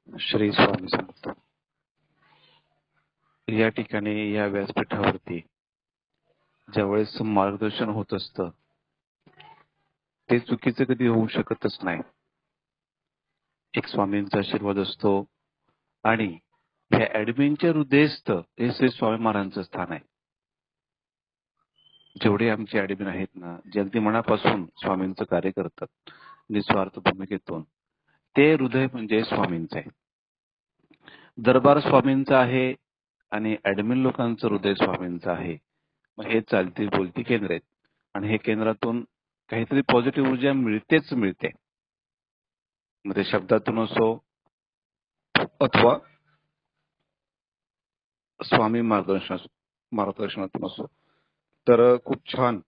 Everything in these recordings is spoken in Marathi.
श्री स्वामी समर्थ. या ठिकाणी या व्यासपीठावरती ज्यावेळेस मार्गदर्शन होत असतं ते चुकीचं कधी होऊ शकतच नाही. एक स्वामींचा आशीर्वाद असतो आणि ह्या ऍडमिनच्या हृदयस्थ हे श्री स्वामी महाराजांचं स्थान आहे. जेवढे आमचे ऍडमिन आहेत ना, जे अगदी मनापासून स्वामींचं कार्य करतात निस्वार्थ भूमिकेतून, ते हृदय म्हणजे स्वामींचं आहे. दरबार स्वामींचा आहे आणि ऍडमिन लोकांचं हृदय स्वामींचं आहे. मग हे चालती बोलती केंद्र आहेत आणि हे केंद्रातून काहीतरी पॉझिटिव्ह ऊर्जा मिळतेच मिळते. मग ते शब्दातून असो अथवा स्वामी मार्गदर्शनातून असो. तर खूप छान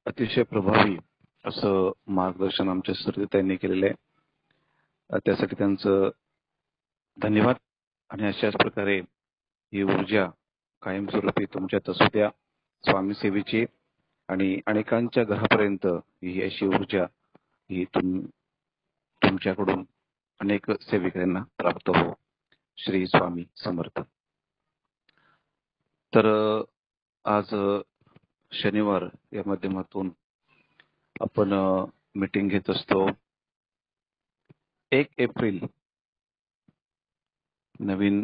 अतिशय प्रभावी असं मार्गदर्शन आमच्या सुरताईंनी केलेलं आहे. त्यासाठी त्यांचं धन्यवाद. आणि अशाच प्रकारे ही ऊर्जा कायमस्वरूपी तुमच्यात असू द्या स्वामी सेवेची आणि अनेकांच्या घरापर्यंत ही अशी ऊर्जा ही तुमच्याकडून अनेक सेविकांना प्राप्त हो. श्री स्वामी समर्थ. तर आज शनिवार या माध्यमातून आपण मीटिंग घेत असतो. 1 एप्रिल नवीन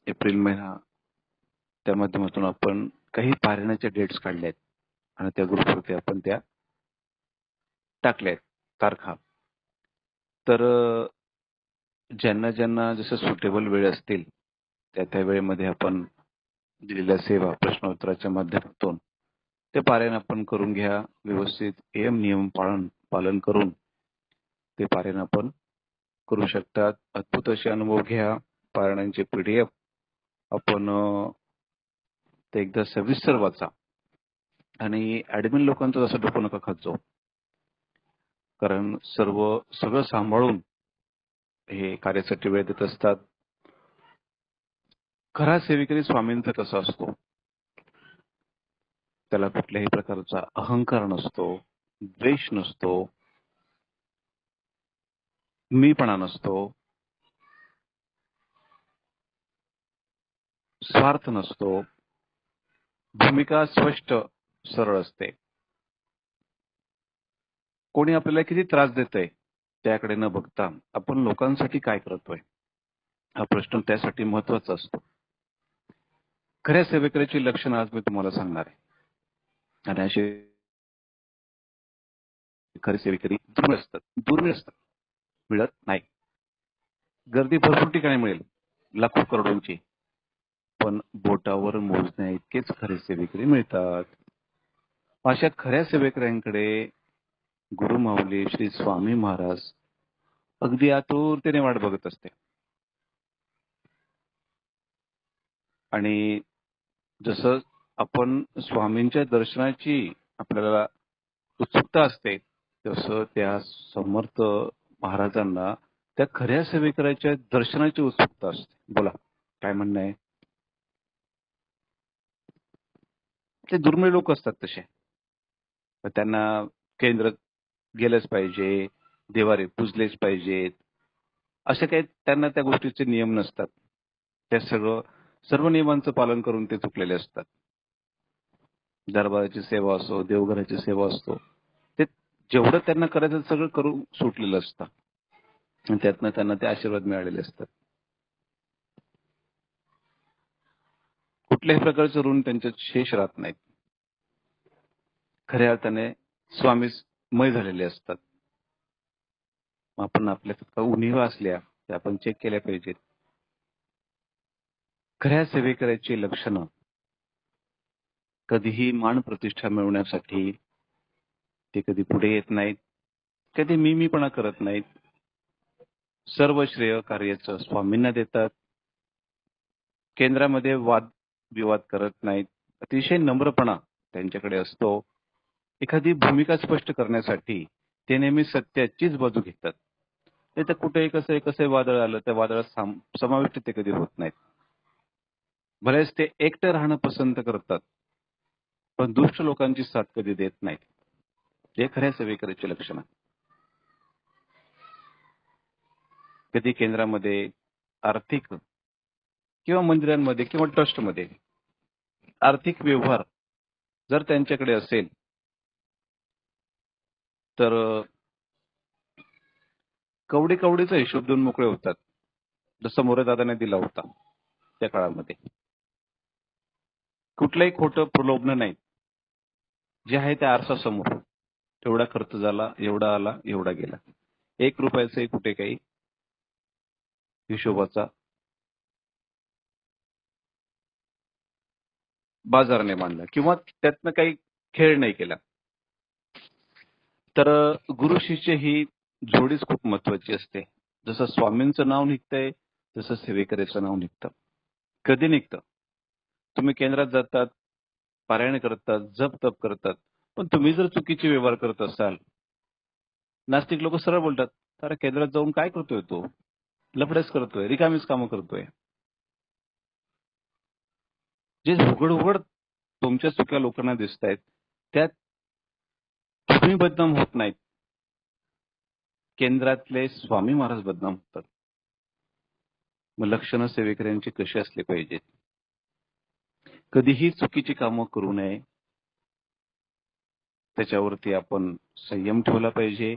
एप्रिल महिना, त्या माध्यमातून आपण काही पारायणाच्या डेट्स काढल्या आहेत आणि त्या ग्रुपवरती आपण त्या टाकल्यात तारखा. तर ज्यांना ज्यांना जसं सुटेबल वेळ असतील त्या वेळेमध्ये आपण दिलेल्या सेवा प्रश्नोत्तराच्या माध्यमातून ते पारायण आपण करून घ्या. व्यवस्थित नियम पालन करून ते पारायण आपण करू शकतात. अद्भुत असे अनुभव घ्या. पारायणांचे PDF आपण ते एकदा सविस्तर वाचा आणि ऍडमिन लोकांचं जसं डोकं नका खात जाऊ, कारण सगळं सांभाळून हे कार्यासाठी वेळ देत असतात. खरा सेविकरी स्वामींचा कसा असतो, त्याला कुठल्याही प्रकारचा अहंकार नसतो, द्वेष नसतो, मीपणा नसतो, स्वार्थ नसतो, भूमिका स्पष्ट सरळ असते. कोणी आपल्याला किती त्रास देतंय त्याकडे न बघता आपण लोकांसाठी काय करतोय हा प्रश्न त्यासाठी महत्वाचा असतो. खऱ्या सेवेकऱ्याची लक्षणं आज मी तुम्हाला सांगणार आहे. आणि असे खरे सेवेकरी दुर्मिळ असतात, मिळत नाही. गर्दी भरपूर ठिकाणी मिळेल, लाखो करोडोंची, पण बोटावर मोजण्या इतकेच खरे सेवेकरी मिळतात. अशा खऱ्या सेवेकऱ्यांकडे गुरु माऊली श्री स्वामी महाराज अगदी आतुरतेने वाट बघत असते. आणि जसं आपण स्वामींच्या दर्शनाची आपल्याला उत्सुकता असते, तसं त्या समर्थ महाराजांना त्या खऱ्या सेवेकऱ्याच्या दर्शनाची उत्सुकता असते. बोला काय म्हणणं आहे? ते दुर्मिळ लोक असतात तसे. त्यांना केंद्र गेलंच पाहिजे, देवारे पुजलेच पाहिजेत, असे काही त्यांना त्या गोष्टीचे नियम नसतात. त्या सर्व नियमांचं पालन करून ते चुकलेले असतात. दरबाराची सेवा असो, देवघराची सेवा असतो, ते जेवढं त्यांना करायचं सगळं करून सुटलेलं असतं आणि त्यातनं त्यांना ते आशीर्वाद मिळालेले असतात. कुठल्याही प्रकारचं ऋण त्यांच्यात शेष राहत नाहीत. खऱ्या अर्थाने स्वामीमय झालेले असतात. आपण आपल्या उणिवा असल्या त्या आपण चेक केल्या पाहिजेत. खऱ्या सेवेकऱ्याची लक्षणं कधीही मान प्रतिष्ठा मिळवण्यासाठी ते कधी पुढे येत नाहीत, कधी मीपणा करत नाहीत. सर्व श्रेय कार्याचं स्वामींना देतात. केंद्रामध्ये वाद विवाद करत नाहीत. अतिशय नम्रपणा त्यांच्याकडे असतो. एखादी भूमिका स्पष्ट करण्यासाठी ते नेहमी सत्याचीच बाजू घेतात. तर कुठेही कसं वादळ आलं त्या वादळात समाविष्ट ते कधी होत नाहीत. बरेच ते एकटं राहणं पसंत करतात, पण दुष्ट लोकांची साथ कधी देत नाहीत. हे खऱ्या सेवेकऱ्याचे लक्षण आहे. कधी केंद्रामध्ये आर्थिक किंवा मंदिरांमध्ये किंवा ट्रस्टमध्ये आर्थिक व्यवहार जर त्यांच्याकडे असेल तर कवडी कवडीचा हिशोब देऊन मोकळे होतात, जसं मोरेदादाने दिला होता त्या काळामध्ये. कुठलंही खोटं प्रलोभन नाही. जे आहे त्या आरसासमोर तेवढा खर्च झाला, एवढा आला, एवढा गेला. 1 रुपयाचाही कुठे काही हिशोबाचा बाजार नाही मांडला किंवा त्यातनं काही खेळ नाही केला. तर गुरु शिष्य ही जोडीच खूप महत्वाची असते. जसं स्वामींचं नाव निघतंय तसं सेवेकरीचं नाव निघतं. कधी निघतं? तुम्ही केंद्रात जातात, पारायण करतात, जप तप करतात, पण तुम्ही जर चुकीचे व्यवहार करत असाल, नास्तिक लोक सरळ बोलतात, अरे केंद्रात जाऊन काय करतोय तो? लफडेच करतोय, रिकामीच कामं करतोय. जे उघड उघड तुमच्या चुक्या लोकांना दिसत आहेत त्यात तुम्ही बदनाम होत नाहीत, केंद्रातले स्वामी महाराज बदनाम होतात. मग लक्षणं सेवेकऱ्यांची कशी असली पाहिजेत? कधीही चुकीची कामं करू नये, त्याच्यावरती आपण संयम ठेवला पाहिजे.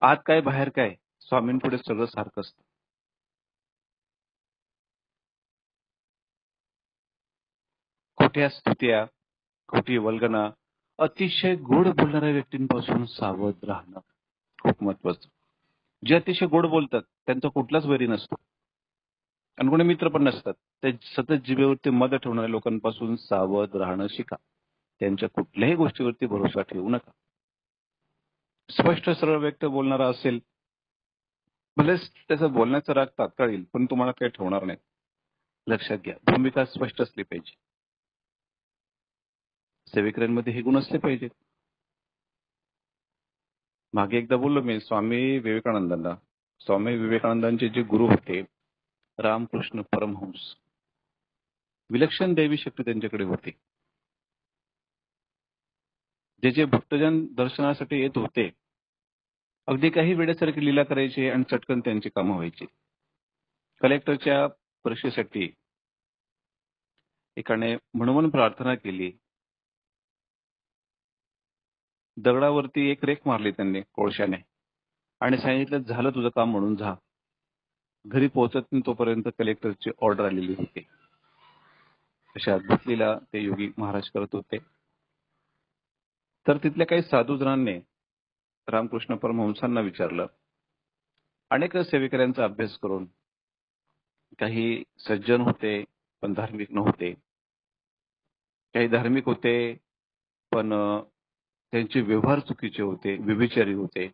आत काय बाहेर काय स्वामींपुढे सगळं सारखं असतं. खोट्या स्तुत्या, खोटी वल्गना, अतिशय गोड बोलणाऱ्या व्यक्तींपासून सावध राहणं खूप महत्वाचं. जे अतिशय गोड बोलतात त्यांचा कुठलाच वैरी नसतो आणि कोणी मित्र पण नसतात. ते सतत जिभेवरती मद ठेवणाऱ्या लोकांपासून सावध राहणं शिका. त्यांच्या कुठल्याही गोष्टीवरती भरोसा ठेवू नका. स्पष्ट सरळ व्यक्त बोलणारा असेल, भलेच त्याचा बोलण्याचा राग तात्काळ येईल, पण तुम्हाला काही ठेवणार नाही. लक्षात घ्या, भूमिका स्पष्ट असली पाहिजे. सेवेकऱ्यांमध्ये हे गुण असले पाहिजेत. मागे एकदा बोललो मी स्वामी विवेकानंदांना. स्वामी विवेकानंदांचे जे गुरु होते रामकृष्ण परमहंस, विलक्षण दैवी शक्ती त्यांच्याकडे होती. जे जे भक्तजन दर्शनासाठी येत होते, अगदी काही वेळेसारखी लीला करायची आणि चटकन त्यांची कामं व्हायची. कलेक्टरच्या परीक्षेसाठी एकाने म्हणून प्रार्थना केली. दगडावरती एक रेख मारली त्यांनी कोळशाने आणि सांगितलं, झालं तुझं काम म्हणून जा. घरी पोहोचत नाही तोपर्यंत कलेक्टरची ऑर्डर आलेली होती. अशा अद्भुत लीला ते योगी महाराज करत होते. तर तिथल्या काही साधू जणांनी रामकृष्ण परमहंसांना विचारलं. अनेक सेवेकऱ्यांचा अभ्यास करून काही सज्जन होते पण धार्मिक नव्हते, काही धार्मिक होते पण त्यांचे व्यवहार चुकीचे होते, व्यभिचारी होते.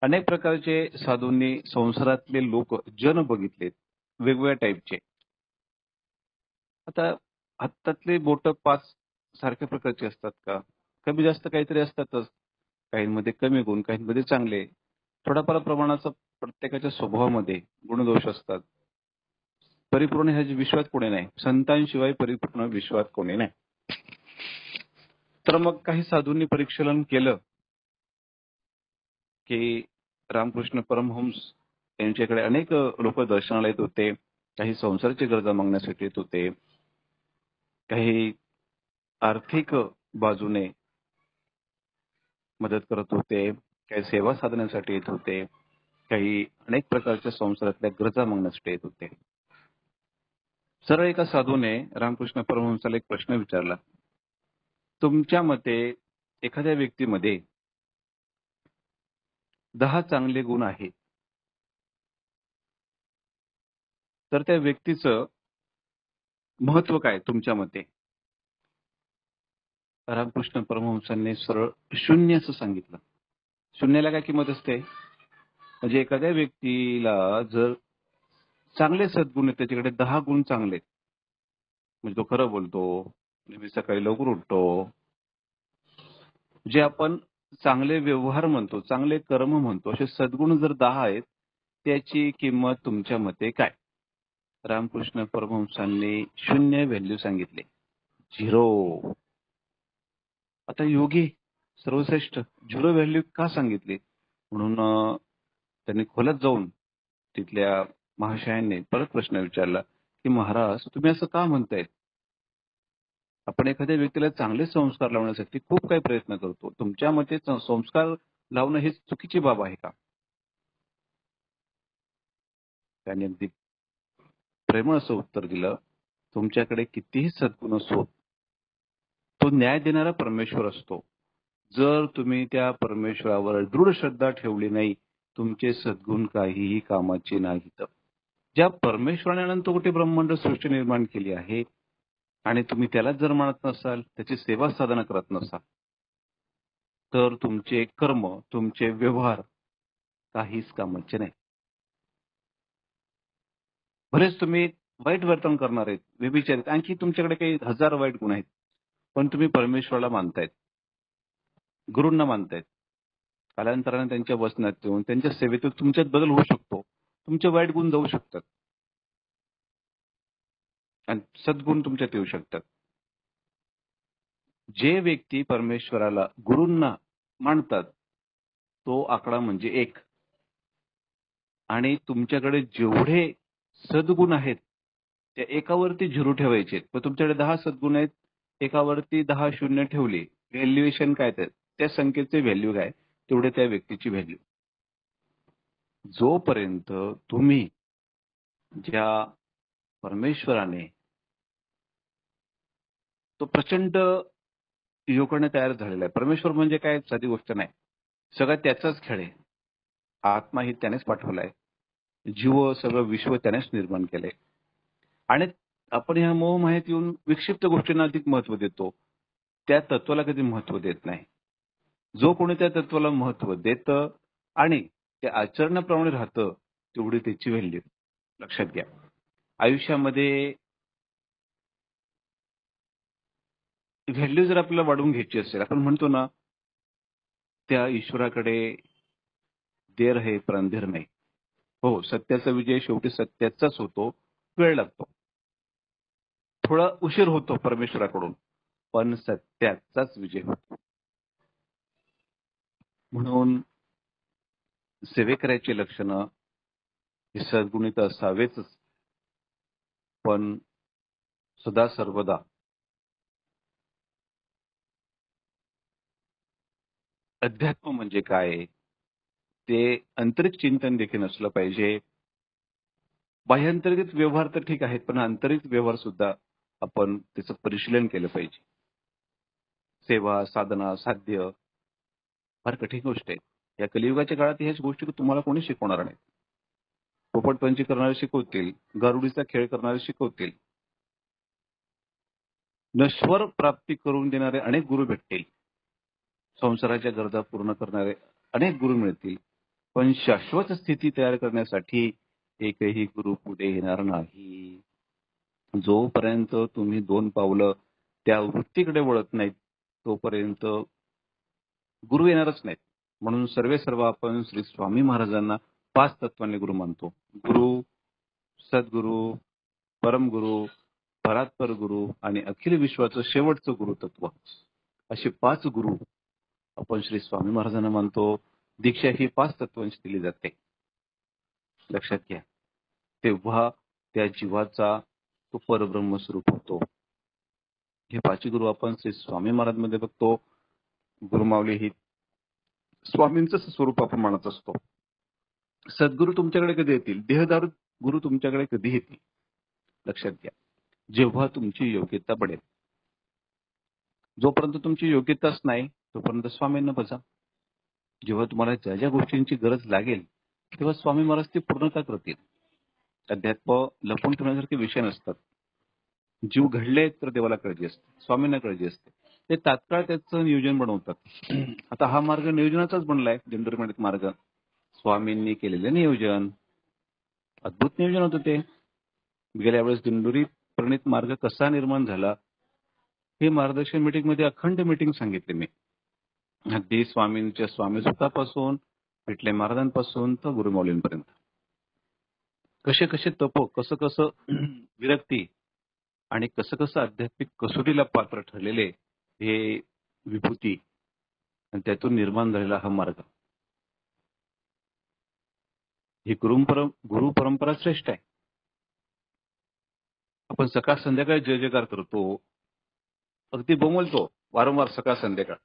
अनेक प्रकारचे साधूंनी संसारातले लोक जन बघितलेत, वेगवेगळ्या टाईपचे. आता हातातले बोट 5 सारख्या प्रकारचे असतात का? कमी जास्त काहीतरी असतातच. काहींमध्ये कमी गुण, काहींमध्ये चांगले. थोड्याफार प्रमाणाचा प्रत्येकाच्या स्वभावामध्ये गुणदोष असतात. परिपूर्ण ह्याच्या विश्वात कोणी नाही. संतांशिवाय परिपूर्ण विश्वात कोणी नाही. तर मग काही साधूंनी परीक्षलन केलं की रामकृष्ण परमहंस यांच्याकडे अनेक लोक दर्शनाला येत होते. काही संसाराची गरजा मागण्यासाठी येत होते, काही आर्थिक बाजूने मदत करत होते, काही सेवा साधण्यासाठी येत होते, काही अनेक प्रकारच्या संसारातल्या गरजा मागण्यासाठी येत होते. सरळ एका साधूने रामकृष्ण परमहंसाला एक प्रश्न विचारला, तुमच्या मते एखाद्या व्यक्तीमध्ये 10 चांगले गुण आहेत, तर त्या व्यक्तीचं महत्व काय तुमच्या मते? रामकृष्ण परमहंसांनी सरळ 0 असं सांगितलं. शून्याला काय किंमत असते? म्हणजे एखाद्या व्यक्तीला जर चांगले सद्गुण आहेत, त्याच्याकडे 10 गुण चांगले, म्हणजे तो खरं बोलतो, नेहमी सकाळी लवकर उठतो, जे आपण चांगले व्यवहार म्हणतो, चांगले कर्म म्हणतो, असे सद्गुण जर 10 आहेत, त्याची किंमत तुमच्या मते काय? रामकृष्ण परमहंसांनी 0 व्हॅल्यू सांगितले, 0. आता योगी सर्वश्रेष्ठ 0 व्हॅल्यू का सांगितली? म्हणून त्यांनी खोलात जाऊन तिथल्या महाशयांनी परत प्रश्न विचारला की महाराज तुम्ही असं का म्हणतायत? आपण एखाद्या व्यक्तीला चांगले संस्कार लावण्यासाठी खूप काही प्रयत्न करतो. तुमच्या मते संस्कार लावणं ही चुकीची बाब आहे का? त्यांनी अगदी प्रेमळ असं उत्तर दिलं, तुमच्याकडे कितीही सद्गुण असो, तो न्याय देणारा परमेश्वर असतो. जर तुम्ही त्या परमेश्वरावर दृढ श्रद्धा ठेवली नाही, तुमचे सद्गुण काहीही कामाचे नाहीत. ज्या परमेश्वराने अनंत कोटी ब्रह्मांड सृष्टी निर्माण केली आहे आणि तुम्ही त्यालाच जर मानत नसाल, त्याची सेवा साधना करत नसाल, तर तुमचे कर्म, तुमचे व्यवहार काहीच कामाचे नाही. भलेच तुम्ही वाईट वर्तन करणार आहेत, व्यभिचारित, आणखी तुमच्याकडे काही हजार वाईट गुण आहेत, पण तुम्ही परमेश्वराला मानतायत, गुरूंना मानतायत. कालांतराने त्यांच्या वचनात येऊन त्यांच्या सेवेतून तुमच्यात बदल होऊ शकतो. तुमचे वाईट गुण जाऊ शकतात आणि सद्गुण तुमच्यात येऊ शकतात. जे व्यक्ती परमेश्वराला, गुरूंना मानतात, तो आकडा म्हणजे 1. आणि तुमच्याकडे जेवढे सद्गुण आहेत, त्या एकावरती 0 ठेवायचे. पण तुमच्याकडे 10 सद्गुण आहेत, एकावरती 10 शून्य ठेवले. व्हॅल्युएशन काय त्या संख्येचे व्हॅल्यू काय, तेवढे त्या व्यक्तीची व्हॅल्यू. जोपर्यंत तुम्ही ज्या परमेश्वराने तो प्रचंड युगाने तयार झालेला आहे. परमेश्वर म्हणजे काय साधी गोष्ट नाही. सगळं त्याचाच खेळ आहे. आत्मा ही त्यानेच पाठवलाय. जीव, सगळं विश्व त्यानेच निर्माण केलंय. आणि आपण ह्या मोहमायेत येऊन विक्षिप्त गोष्टींना अधिक महत्व देतो. त्या तत्वाला कधी महत्व देत नाही. जो कोणी त्या तत्वाला महत्व देतं आणि ते आचरणाप्रमाणे राहतं, तेवढी त्याची व्हॅल्यू. लक्षात घ्या. आयुष्यामध्ये व्हॅल्यू जर आपल्याला वाढवून घ्यायची असेल, आपण म्हणतो ना, त्या ईश्वराकडे देर है पर अंधेर नाही. हो, सत्याचा विजय शेवटी सत्याचाच होतो. वेळ लागतो, थोडा उशीर होतो परमेश्वराकडून, पण सत्याचाच विजय होतो. म्हणून सेवेकऱ्याची लक्षणं हे सद्गुणित असावेच, पण सदा सर्वदा अध्यात्म म्हणजे काय ते आंतरिक चिंतन देखील असलं पाहिजे. बाह्यांतर्गत व्यवहार तर ठीक आहेत, पण आंतरिक व्यवहार सुद्धा आपण त्याचं परिशीलन केलं पाहिजे. सेवा, साधना, साध्य फार कठीण गोष्ट आहे. या कलियुगाच्या काळात ह्याच गोष्टी तुम्हाला कोणी शिकवणार नाही. पोपटपंची करणारे शिकवतील, गारुडीचा खेळ करणारे शिकवतील. नश्वर प्राप्ती करून देणारे अनेक गुरु भेटतील. संसाराच्या गरजा पूर्ण करणारे अनेक गुरु मिळतील. पण शाश्वत स्थिती तयार करण्यासाठी एकही गुरु पुढे येणार नाही. जोपर्यंत तुम्ही 2 पावलं त्या वृत्तीकडे वळत नाहीत, तोपर्यंत गुरु येणारच नाहीत. म्हणून सर्व आपण श्री स्वामी महाराजांना 5 तत्वांनी गुरु मानतो. गुरु, सद्गुरु, परमगुरु, परात्पर गुरु आणि अखिल विश्वाचं शेवटचं गुरुतत्व, असे 5 गुरु आपण श्री स्वामी महाराजांना मानतो. दीक्षा ही 5 तत्वांची दिली जाते. लक्षात घ्या. तेव्हा त्या जीवाचा तो परब्रह्म स्वरूप होतो. हे 5 गुरु आपण श्री स्वामी महाराजमध्ये बघतो. गुरुमावली ही स्वामींचं स्वरूप आपण मानत असतो. सद्गुरू तुमच्याकडे कधी येतील? देहदारू गुरु तुमच्याकडे कधी येतील? लक्षात घ्या. जेव्हा तुमची योग्यता पडेल. जोपर्यंत तुमची योग्यताच नाही, तोपर्यंत स्वामींना बजा. जेव्हा तुम्हाला ज्या ज्या गोष्टींची गरज लागेल, तेव्हा स्वामी महाराज ती पूर्णता करतील. अध्यात्म लपून ठेवण्यासारखे विषय नसतात. जीव घडले तर देवाला काळजी असते, स्वामींना काळजी असते. ते तात्काळ त्याचं नियोजन बनवतात. आता हा मार्ग नियोजनाचाच बनलाय. दिंडोरी मार्ग स्वामींनी केलेले नियोजन, अद्भुत नियोजन होतं ते. गेल्या वेळेस दिंडोरी प्रणित मार्ग कसा निर्माण झाला हे मार्गदर्शन मीटिंगमध्ये अखंड मीटिंग सांगितले मी. अगदी स्वामींच्या स्वामी सुखापासून, विठले महाराजांपासून तर गुरुमौलींपर्यंत कसे कसे तप, कसं कसं विरक्ती आणि कसं कसं आध्यात्मिक कसोटीला पात्र ठरलेले हे विभूती आणि त्यातून निर्माण झालेला हा मार्ग. ही गुरु परंपरा श्रेष्ठ आहे. आपण सकाळ संध्याकाळी जय जयकार करतो, अगदी बोंबलतो वारंवार सकाळ संध्याकाळ.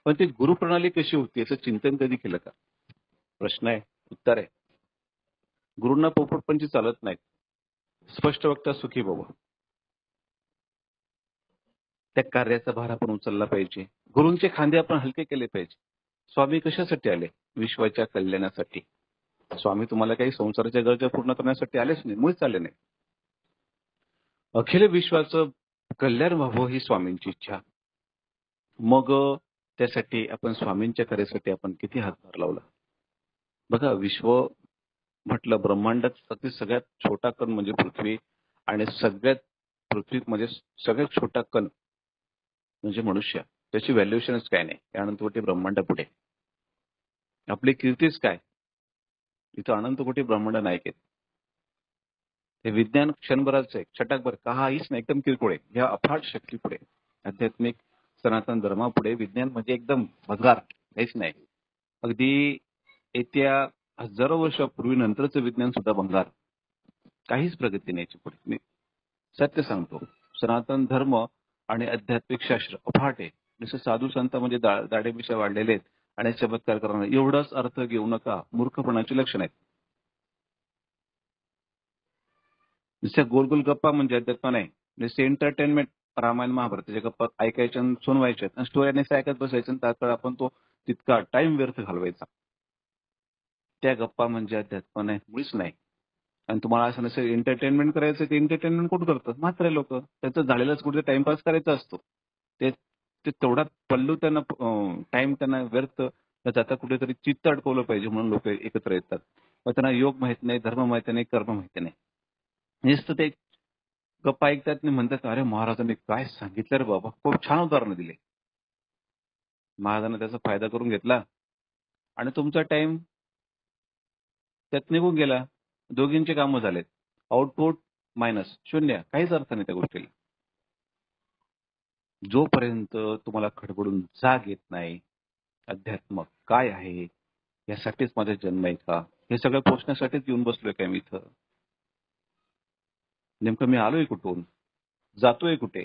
पण ती गुरुप्रणाली कशी होती याचं चिंतन कधी केलं का? प्रश्न आहे, उत्तर आहे. गुरूंना पोपटपंची चालत नाहीत. स्पष्ट वक्ता सुखी बाबा. त्या कार्याचा भार आपण उचलला पाहिजे. गुरूंचे खांदे आपण हलके केले पाहिजे. स्वामी कशासाठी आले? विश्वाच्या कल्याणासाठी. स्वामी तुम्हाला काही संसाराच्या गरजा पूर्ण करण्यासाठी आलेच नाही, मुळीच आले नाही. अखिल विश्वाचं कल्याण व्हावं ही स्वामींची इच्छा. मग त्यासाठी आपण स्वामींच्या कार्यासाठी आपण किती हातभार लावला. बघा, विश्व म्हटलं ब्रह्मांडात सगळ्यात छोटा कण म्हणजे पृथ्वी, आणि पृथ्वीमध्ये सगळ्यात छोटा कण म्हणजे मनुष्य. त्याची व्हॅल्युएशनच काय नाही. त्यानंतर कोटी ब्रह्मांड पुढे आपली कीर्तीच काय? इथं अनंत कोटी ब्रह्मांड नायक आहेत. हे विज्ञान क्षणभराचं आहे, छटाकभर काहीच नाही, एकदम किरकोळ आहे. ह्या अफाट शक्ती पुढे, आध्यात्मिक सनातन धर्मापुढे विज्ञान म्हणजे एकदम भंगार, काहीच नाही. अगदी येत्या हजारो वर्षापूर्वी नंतरचं विज्ञान सुद्धा भंगार, काहीच प्रगती नाही पुढे. मी सत्य सांगतो, सनातन धर्म आणि आध्यात्मिक शास्त्र अफाट आहे. जसं साधू संत म्हणजे दाढेमिशा वाढलेले आहेत आणि चमत्कार करणार, एवढाच अर्थ घेऊ नका. मूर्खपणाची लक्षण आहेत. नुसत्या गोल गोल गप्पा म्हणजे अध्यात्म नाही. नुसते एंटरटेनमेंट, रामायण महाभारताच्या गप्पा ऐकायच्या आणि सुनवायच्या आणि स्टोऱ्याने ऐकत बसायचं, त्याकडे आपण तो तितका टाइम व्यर्थ घालवायचा. त्या गप्पा म्हणजे अध्यात्म नाही, मुळीच नाही. आणि तुम्हाला असं नसेल एंटरटेनमेंट करायचं, ते एंटरटेनमेंट कुठं करतात? म्हातारे लोक. त्याचं झालेलंच कुठे टाइमपास करायचा असतो. ते तेवढा पल्लू त्यांना, टाइम त्यांना व्यर्थ जाता कुठेतरी चित्त अडकवलं पाहिजे म्हणून लोक एकत्र येतात. मग त्यांना योग माहित नाही, धर्म माहिती नाही, कर्म माहिती नाही. नुसतं ते गप्पा ऐकतात आणि म्हणतात, अरे महाराजांनी काय सांगितलं रे बाबा, खूप छान उदाहरणं दिले. महाराजांना त्याचा फायदा करून घेतला आणि तुमचा टाइम त्यात निघून गेला. दोघींचे कामं झालेत. आउटपुट मायनस, शून्य. काहीच अर्थ नाही त्या गोष्टीला. जोपर्यंत तुम्हाला खडबडून जाग येत नाही, अध्यात्म काय आहे, यासाठीच माझा जन्म आहे का, हे सगळं पोचण्यासाठीच येऊन बसलोय काय मी इथं? नेमकं मी आलोय कुठून, जातोय कुठे,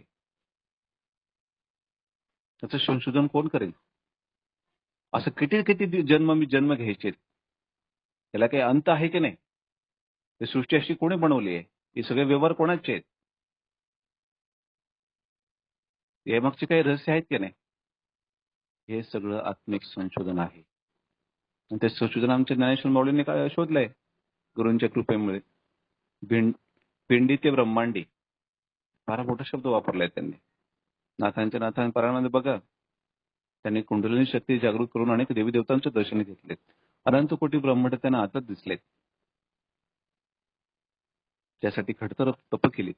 त्याचं संशोधन कोण करेल? असं किती किती जन्म घ्यायचे, त्याला काही अंत आहे की नाही? ही सृष्टी अशी कोणी बनवली आहे? हे सगळे व्यवहार कोणाचे आहेत? यामागचे काही रहस्य आहेत की नाही? हे सगळं आत्मिक संशोधन आहे. आणि ते संशोधन आमच्या ज्ञानेश्वर माऊलींनी काय शोधलंय गुरूंच्या कृपेमुळे. पिंडी ते ब्रह्मांडी, फार मोठा शब्द वापरलाय त्यांनी. नाथांच्या पारायणामध्ये बघा, त्यांनी कुंडलिनी शक्ती जागृत करून अनेक देवी देवतांचे दर्शन घेतलेत. अनंत कोटी ब्रह्मांड त्यांना आताच दिसलेत. त्यासाठी खडतर तप केली.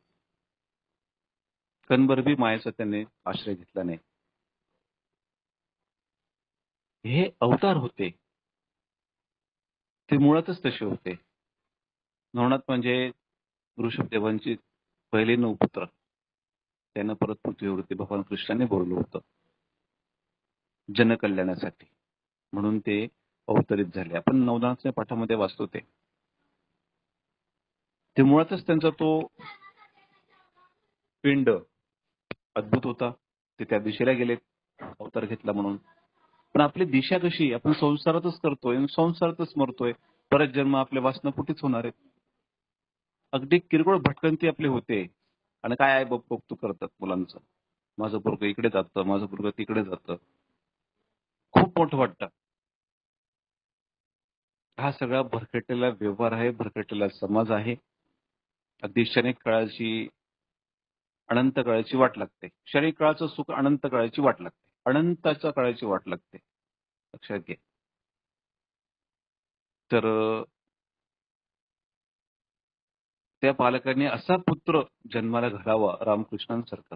कणभरबी मायेचा त्यांनी आश्रय घेतला नाही. हे अवतार होते, ते मुळातच तसे होते. नवनाथ म्हणजे ऋषभदेवांची पहिले 9 पुत्र, त्यांना परत पृथ्वीवरती भगवान कृष्णाने बोलवलं होतं जनकल्याणासाठी, म्हणून ते अवतरित झाले. आपण नवनाथच्या पाठामध्ये वाचतो ते मुळातच त्यांचा तो पिंड अद्भुत होता. ते त्या दिशेला गेलेत अवतार घेतला म्हणून. पण आपली दिशा कशी? आपण संसारातच करतोय, संसारातच मरतोय. परत जन्म आपल्या वासनापोटीच होणार आहेत. अगदी किरकोळ भटकंती आपली होते आणि काय आहे बघतो करतात मुलांचं. माझं पोरगं इकडे जातं, माझं पोरगं तिकडे जातं. खूप मोठं वाटतं. हा सगळा भरकटलेला व्यवहार आहे, भरकटलेला समाज आहे. अगदी क्षणिक काळाची, अनंत काळाची वाट लागते. क्षणिक काळाचं सुख अनंत काळाची वाट लागते, अनंताच्या काळाची वाट लागते. लक्षात घे. तर त्या पालकांनी असा पुत्र जन्माला घालावा रामकृष्णांसारखा,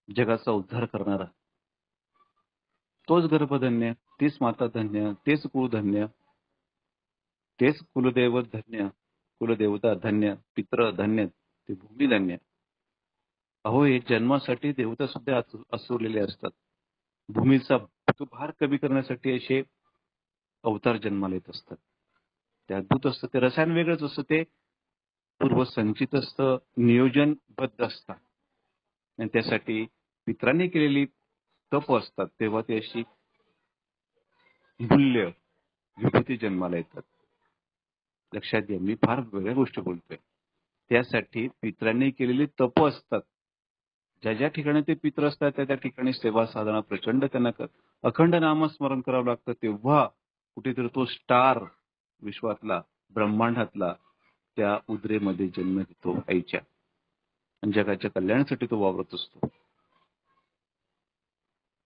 जगाचा उद्धार करणारा. तोच गर्भधन्य, तीच माता धन्य, तेच कुळ धन्य, तेच कुलदैवत धन्य, कुलदेवता धन्य, पित्र धन्य, ते भूमी धन्य. अहो, हे जन्मासाठी देवता सुद्धा असुरलेले असतात. भूमीचा भार कमी करण्यासाठी असे अवतार जन्माला येत असतात. ते अद्भुत असतं. ते रसायन वेगळंच असतं. ते पूर्वसंचित असतं, नियोजनबद्ध असतं आणि त्यासाठी पितरांनी केलेली तप असतात. तेव्हा ती अशी मूल्य विभूती जन्माला येतात. लक्षात घ्या, मी फार वेगळ्या गोष्टी बोलतोय. त्यासाठी पितरांनी केलेली तप असतात. ज्या ज्या ठिकाणी ते पित्र असतात त्या त्या ठिकाणी सेवा साधना प्रचंड त्यांना अखंड नामस्मरण करावं लागतं. तेव्हा कुठेतरी तो स्टार विश्वातला, ब्रह्मांडातला त्या उद्रेमध्ये जन्म घेतो आईच्या आणि जगाच्या कल्याणासाठी तो वावरत असतो.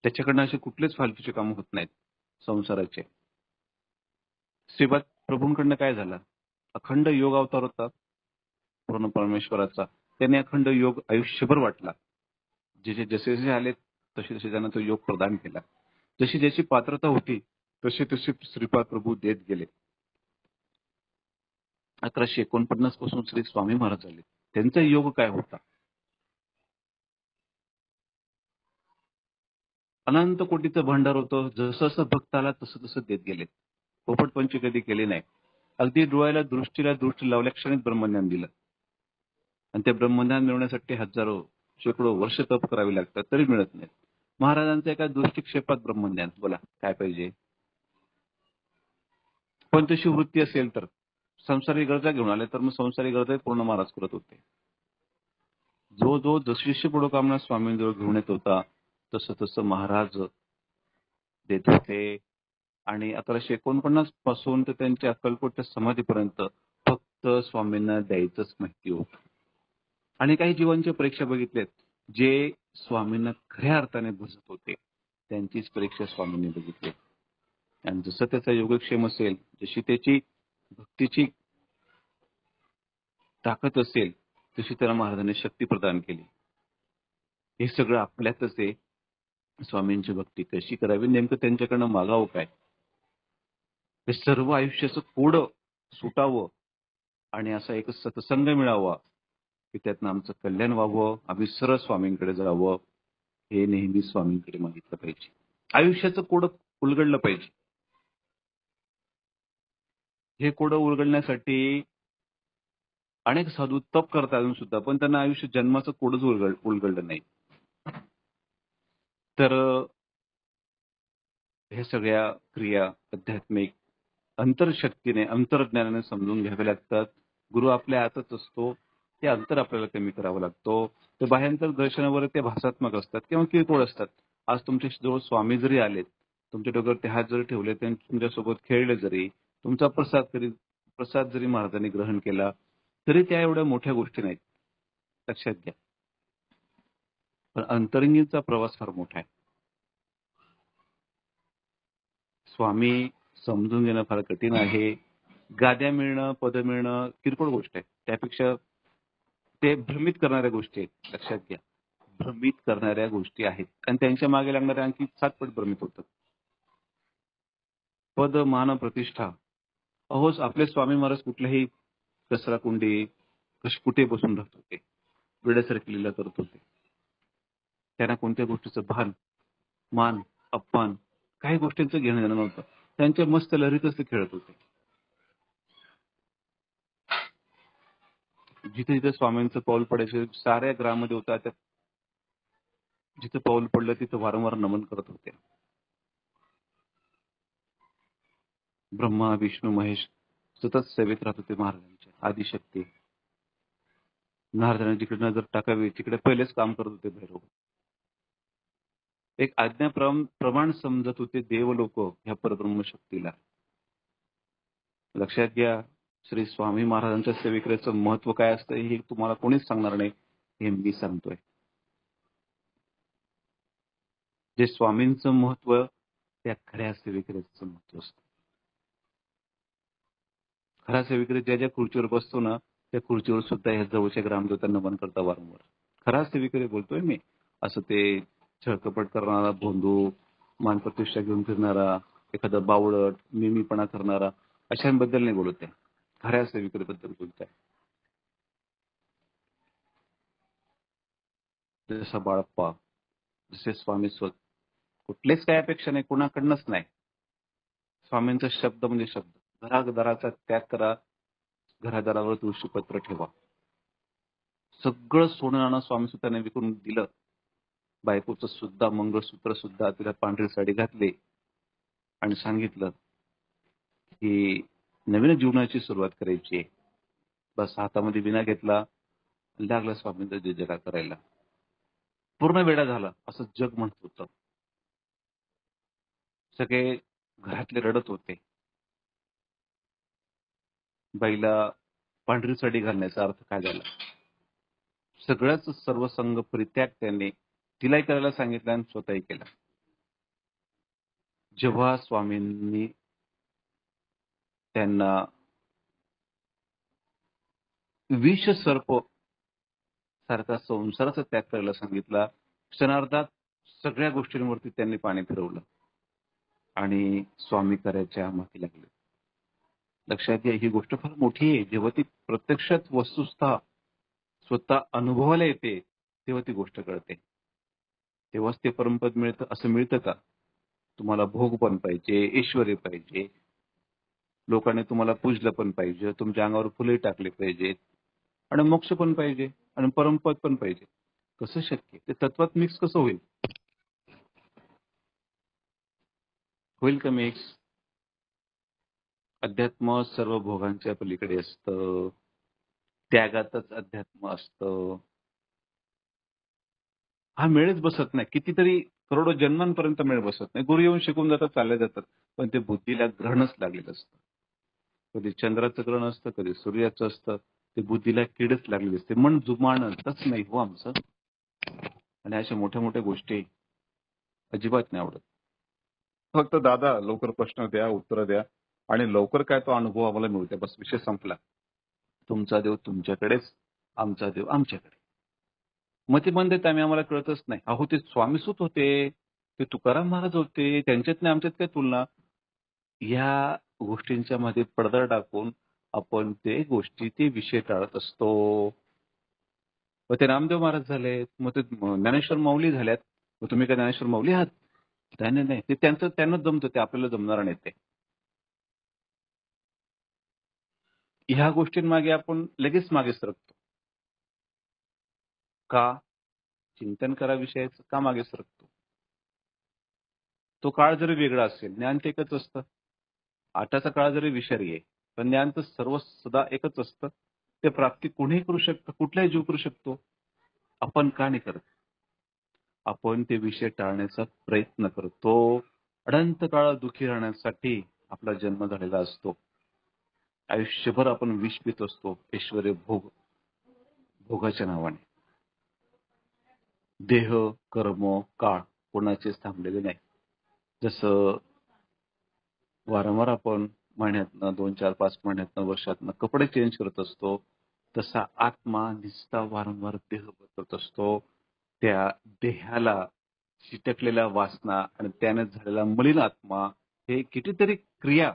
त्याच्याकडनं असे कुठलेच फालतूचे काम होत नाहीत संसाराचे. श्रीपाद प्रभूंकडनं काय झालं? अखंड योग अवतार होता पूर्ण परमेश्वराचा. त्याने अखंड योग आयुष्यभर वाटला. जे जसे जसे आले तसे तसे त्यांना तो योग प्रदान केला. जशी ज्याची पात्रता होती तसे तसे श्रीपाद प्रभू देत गेले. 1149 पासून श्री स्वामी महाराज झाले. त्यांचा योग काय होता? अनंत कोटीचं भांडार होतं. जसं जसं भक्त आला तसं तसं देत गेले. पोपटपंची कधी केली नाही. अगदी डोळ्याला दृष्टीला दृष्टी लावल्या क्षणीत ब्रह्मज्ञान दिलं आणि ते ब्रह्मज्ञान मिळवण्यासाठी हजारो शेकडो वर्ष तप करावी लागतात तरी मिळत नाही. महाराजांच्या एका दृष्टिक्षेपात ब्रह्मज्ञान. बोला काय पाहिजे? पण तशी वृत्ती असेल तर संसारी गरजा घेऊन आले तर मग संसारी गरजा पूर्ण महाराज करत होते. जो जो जशी पुढोकामना स्वामींजवळ घेऊन येत होता तसं तसं महाराज देत होते. आणि 1149 पासून तर त्यांच्या अक्कलकोटच्या समाधीपर्यंत फक्त स्वामींना द्यायचंच माहिती होतं. आणि काही जीवांच्या परीक्षा बघितल्यात जे स्वामींना खऱ्या अर्थाने भजत होते त्यांचीच परीक्षा स्वामींनी बघितली. आणि जसं त्याचा योगक्षेम असेल, जशी त्याची भक्तीची ताकद असेल तशी त्याला महाराजांनी शक्ती प्रदान केली. हे सगळं आपल्यातच आहे. स्वामींची भक्ती कशी करावी, नेमकं त्यांच्याकडनं मागावं काय? हे सर्व आयुष्याचं कोडं सुटावं आणि असा एक सत्संग मिळावा की त्यातनं आमचं कल्याण व्हावं, आम्ही सरळ स्वामींकडे जावं. हे नेहमी स्वामींकडे मागितलं पाहिजे. आयुष्याचं कोडं उलगडलं पाहिजे. हे कोडं उलगडण्यासाठी अनेक साधू तप करतात अजून सुद्धा, पण त्यांना आयुष्य जन्माचं कोडच उलगडलं नाही. तर हे सगळ्या क्रिया आध्यात्मिक अंतरशक्तीने, अंतर्ज्ञानाने समजून घ्यावे लागतात. गुरु आपल्या हातात असतो. ते अंतर आपल्याला कमी करावं लागतो. ते बाह्यांतर दर्शनावर ते भासात्मक असतात किंवा किरकोळ असतात. आज तुमच्या जवळ स्वामी जरी आलेत, तुमच्या डोक्यावर ते हात जरी ठेवले, त्यांनी तुमच्यासोबत खेळले जरी, तुमचा प्रसाद जरी महाराजांनी ग्रहण केला, तरी त्या एवढ्या मोठ्या गोष्टी नाहीत. लक्षात घ्या. पण अंतरंगीचा प्रवास फार मोठा आहे. स्वामी समजून घेणं फार कठीण आहे. गाद्या मिळणं, पद मिळणं किरकोळ गोष्ट आहे. त्यापेक्षा ते भ्रमित करणाऱ्या गोष्टी आहेत. लक्षात घ्या. भ्रमित करणाऱ्या गोष्टी आहेत आणि त्यांच्या मागे लागणाऱ्या आणखी 7 पट भ्रमित होतात. पद, मान, प्रतिष्ठा. अहो, आपले स्वामी महाराज कुठल्याही कचरा कुंडी कुठे बसून राहत होते. वेड्यासारखी लीला करत होते. त्यांना कोणत्या गोष्टीचं भान, मान, अपमान काही गोष्टींचं घेणं देणं नव्हतं. त्यांच्या मस्त लहरीतच ते खेळत होते. जिथे जिथे स्वामींचं पाऊल पडायचं साऱ्या ग्रामामध्ये होता, त्या जिथं पाऊल पडलं तिथं वारंवार नमन करत होते. ब्रह्मा, विष्णू, महेश सतत सेवेत राहत होते महाराजांच्या. आदिशक्ती. महाराजांना जिकडे नजर टाकावी तिकडे पहिलेच काम करत होते भैरव. एक प्रमाण समजत होते देव लोक ह्या परब्रह्म शक्तीला. लक्षात घ्या, श्री स्वामी महाराजांच्या सेवेकरेचं महत्व काय असतं हे तुम्हाला कोणीच सांगणार नाही, हे मी सांगतोय. जे स्वामींचं महत्व त्या खऱ्या सेवेकऱ्याचं महत्व असतं. खरा सेवेकरी ज्या ज्या खुर्चीवर बसतो ना त्या खुर्चीवर सुद्धा ह्या जवळच्या ग्रामदेवतांना नमन करता वारंवार. खरा सेवेकरी बोलतोय मी. असं ते छळकपट करणारा, भोंदू, मानप्रतिष्ठा घेऊन फिरणारा, एखादा बावळट, मिमीपणा करणारा अशांबद्दल नाही बोलत आहे. खऱ्या सेवेकरीबद्दल बोलत आहे. जसा बाळप्पा, जसे स्वामी कुठलेच काही अपेक्षा नाही, कुणाकडनंच नाही. स्वामींचा शब्द म्हणजे शब्द, घरादाराचा त्याग करा, घरादारावर तुळशीपत्र ठेवा. सगळं सोनं नाणं स्वामी सुद्धा विकून दिलं. बायकोचं सुद्धा मंगळसूत्र सुद्धा तिला पांढरी साडी घातली आणि सांगितलं की नवीन जीवनाची सुरुवात करायची आहे. बस हातामध्ये विना घेतला, लागला स्वामींचा जय जयकार करायला. पूर्ण वेडा झाला असं जग म्हणत होतं. सगळे घरातले रडत होते. बाईला पांढरी साडी घालण्याचा अर्थ काय झाला? सगळ्याच सर्वसंग परित्याग त्यांनी तिलाही करायला सांगितलं आणि स्वतःही केला. जेव्हा स्वामींनी त्यांना विष सर्प सारखा संसाराचा त्याग करायला सांगितला, क्षणार्धात सगळ्या गोष्टींवरती त्यांनी पाणी फिरवलं आणि स्वामी करायच्या मागे लागले. लक्षात घ्या, ही गोष्ट फार मोठी आहे. जेव्हा ती प्रत्यक्षात वस्तुस्थ स्वतः अनुभवाला येते तेव्हा ती गोष्ट कळते. तेव्हाच ते परमपद मिळतं. असं मिळतं का? तुम्हाला भोग पण पाहिजे, ऐश्वर्य पाहिजे, लोकांनी तुम्हाला पूजलं पण पाहिजे, तुमच्या अंगावर फुले टाकले पाहिजेत आणि मोक्ष पण पाहिजे आणि परमपद पण पाहिजे. कसं शक्य? ते तत्वात मिक्स कसं होईल? होईल का मिक्स? अध्यात्म सर्व भोगांच्या पलीकडे असतं. त्यागातच अध्यात्म असतं. हा मेळच बसत नाही. कितीतरी करोडो जन्मांपर्यंत मेळ बसत नाही. गुरु येऊन शिकून जातात, चालले जातात. पण ते बुद्धीला ग्रहणच लागलेलं असतं. कधी चंद्राचं ग्रहण असतं, कधी सूर्याचं असतं. ते बुद्धीला कीडच लागलेली असते. मन जुमानतच नाही हो आमचं. आणि अशा मोठ्या मोठ्या गोष्टी अजिबात नाही आवडत. फक्त दादा लवकर प्रश्न द्या, उत्तर द्या आणि लवकर काय तो अनुभव आम्हाला मिळते. बस विषय संपला. तुमचा देव तुमच्याकडेच, आमचा देव आमच्याकडे. मतिमंद आहेत आम्ही, आम्हाला कळतच नाही. अहो ते स्वामीसूत होते, ते तुकाराम महाराज होते, त्यांच्यात नाही आमच्यात काय तुलना? या गोष्टींच्या मध्ये पडदा टाकून आपण ते गोष्टी, ते विषय टाळत असतो. मग ते रामदेव महाराज झाले, मग ते ज्ञानेश्वर माऊली झाल्यात. मग तुम्ही काय ज्ञानेश्वर माऊली आहात? नाही नाही, ते त्यांचं त्यांनाच जमतं, ते आपल्याला जमणार नाही. ते ह्या गोष्टींमागे आपण लगेच मागे सरकतो. का? चिंतन करा विषयाचं, का मागे सरकतो? तो काळ जरी वेगळा असेल, ज्ञान ते एकच असतं. आताचा काळ जरी विषारी आहे, पण ज्ञान तर सर्व सदा एकच असतं. ते प्राप्ती कुणीही करू शकतं, कुठलाही जीव करू शकतो. आपण का नाही करत? आपण ते विषय टाळण्याचा प्रयत्न करतो. अनंत काळ दुःखी राहण्यासाठी आपला जन्म झालेला असतो. आयुष्यभर आपण विष पित असतो, ऐश्वर्य भोगाच्या नावाने. देह, कर्म, काळ कोणाचेच थांबलेले नाही. जसं वारंवार आपण महिन्यातनं 2, 4, 5 महिन्यातनं, वर्षातनं कपडे चेंज करत असतो, तसा आत्मा निस्ता वारंवार देह बदलत असतो. त्या देहाला चिटकलेल्या वासना आणि त्याने झालेला मलिन आत्मा, हे कितीतरी क्रिया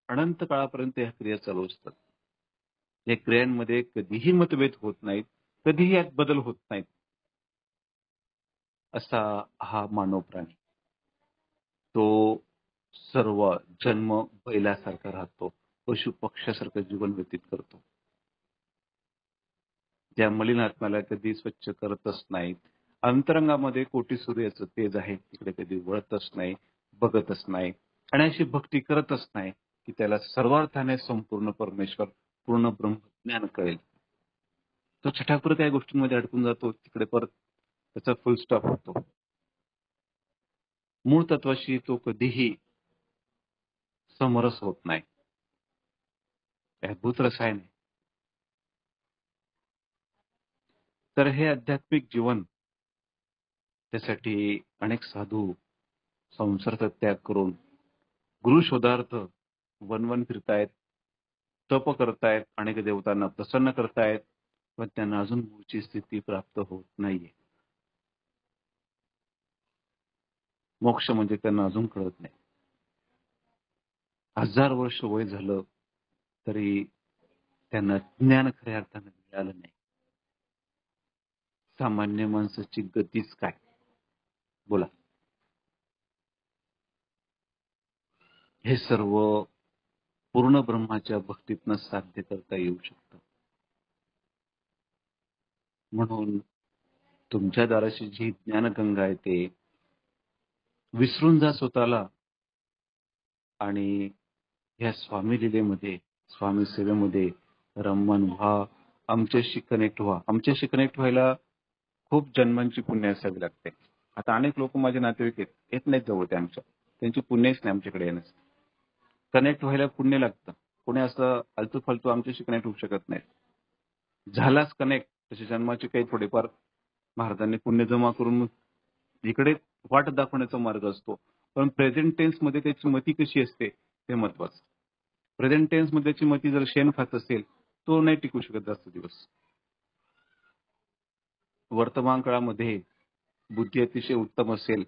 अनंत काळापर्यंत ह्या क्रिया चालू असतात. या क्रियांमध्ये कधीही मतभेद होत नाहीत, कधीही यात बदल होत नाहीत. असा हा मानव प्राणी. तो सर्व जन्म बैलासारखा राहतो, पशु पक्ष्यासारखं जीवन व्यतीत करतो. त्या मलिन आत्म्याला कधी स्वच्छ करतच नाहीत. अंतरंगामध्ये कोटी सूर्याचं तेज आहे, तिकडे कधी वळतच नाही, बघतच नाही आणि अशी भक्ती करतच नाही की त्याला सर्वार्थाने संपूर्ण परमेश्वर, पूर्ण ब्रह्मज्ञान कळेल. तो छटाकपुरत या गोष्टींमध्ये अडकून जातो, तिकडे परत त्याचा फुल स्टॉप होतो. मूळ तत्वाशी तो कधीही समरस होत नाही. अद्भुत रसायन आहे. तर हे आध्यात्मिक जीवन, त्यासाठी अनेक साधू संसाराचा त्याग करून गुरु शोधार्थ वनवन फिरतायत, तप करतायत, अनेक देवतांना प्रसन्न करतायत, पण त्यांना अजून मूळची स्थिती प्राप्त होत नाहीये. मोक्ष म्हणजे त्यांना अजून कळत नाही. 1000 वर्ष वय झालं तरी त्यांना ज्ञान खऱ्या अर्थाने मिळालं नाही. सामान्य माणसाची गतीच काय? बोला. हे सर्व पूर्ण ब्रह्माच्या भक्तीतनं साध्य करता येऊ शकतं. म्हणून तुमच्या दाराशी जी ज्ञानगंगा येते, विसरून जा स्वतःला आणि ह्या स्वामी लीलेमध्ये, स्वामी सेवेमध्ये रममान व्हा, आमच्याशी कनेक्ट व्हा. आमच्याशी कनेक्ट व्हायला खूप जन्मांची पुण्य असावी लागते. आता अनेक लोक माझे नातेवाईक येत नाहीत जवळ ते आमच्या, त्यांची पुण्यच नाही आमच्याकडे येण्यास. कनेक्ट व्हायला पुण्य लागतं. कोणी असं आलतू फालतू आमच्याशी कनेक्ट होऊ शकत नाही. झालाच कनेक्ट तसे जन्माचे काही थोडेफार महाराजांनी पुण्य जमा करून इकडे वाट दाखवण्याचा मार्ग असतो. पण प्रेझेंट टेन्स मध्ये त्याची मती कशी असते हे महत्वाचं. प्रेझेंट टेन्स मध्ये त्याची मती जर शेण खात असेल तो नाही टिकू शकत जास्त दिवस. वर्तमान काळामध्ये बुद्धी अतिशय उत्तम असेल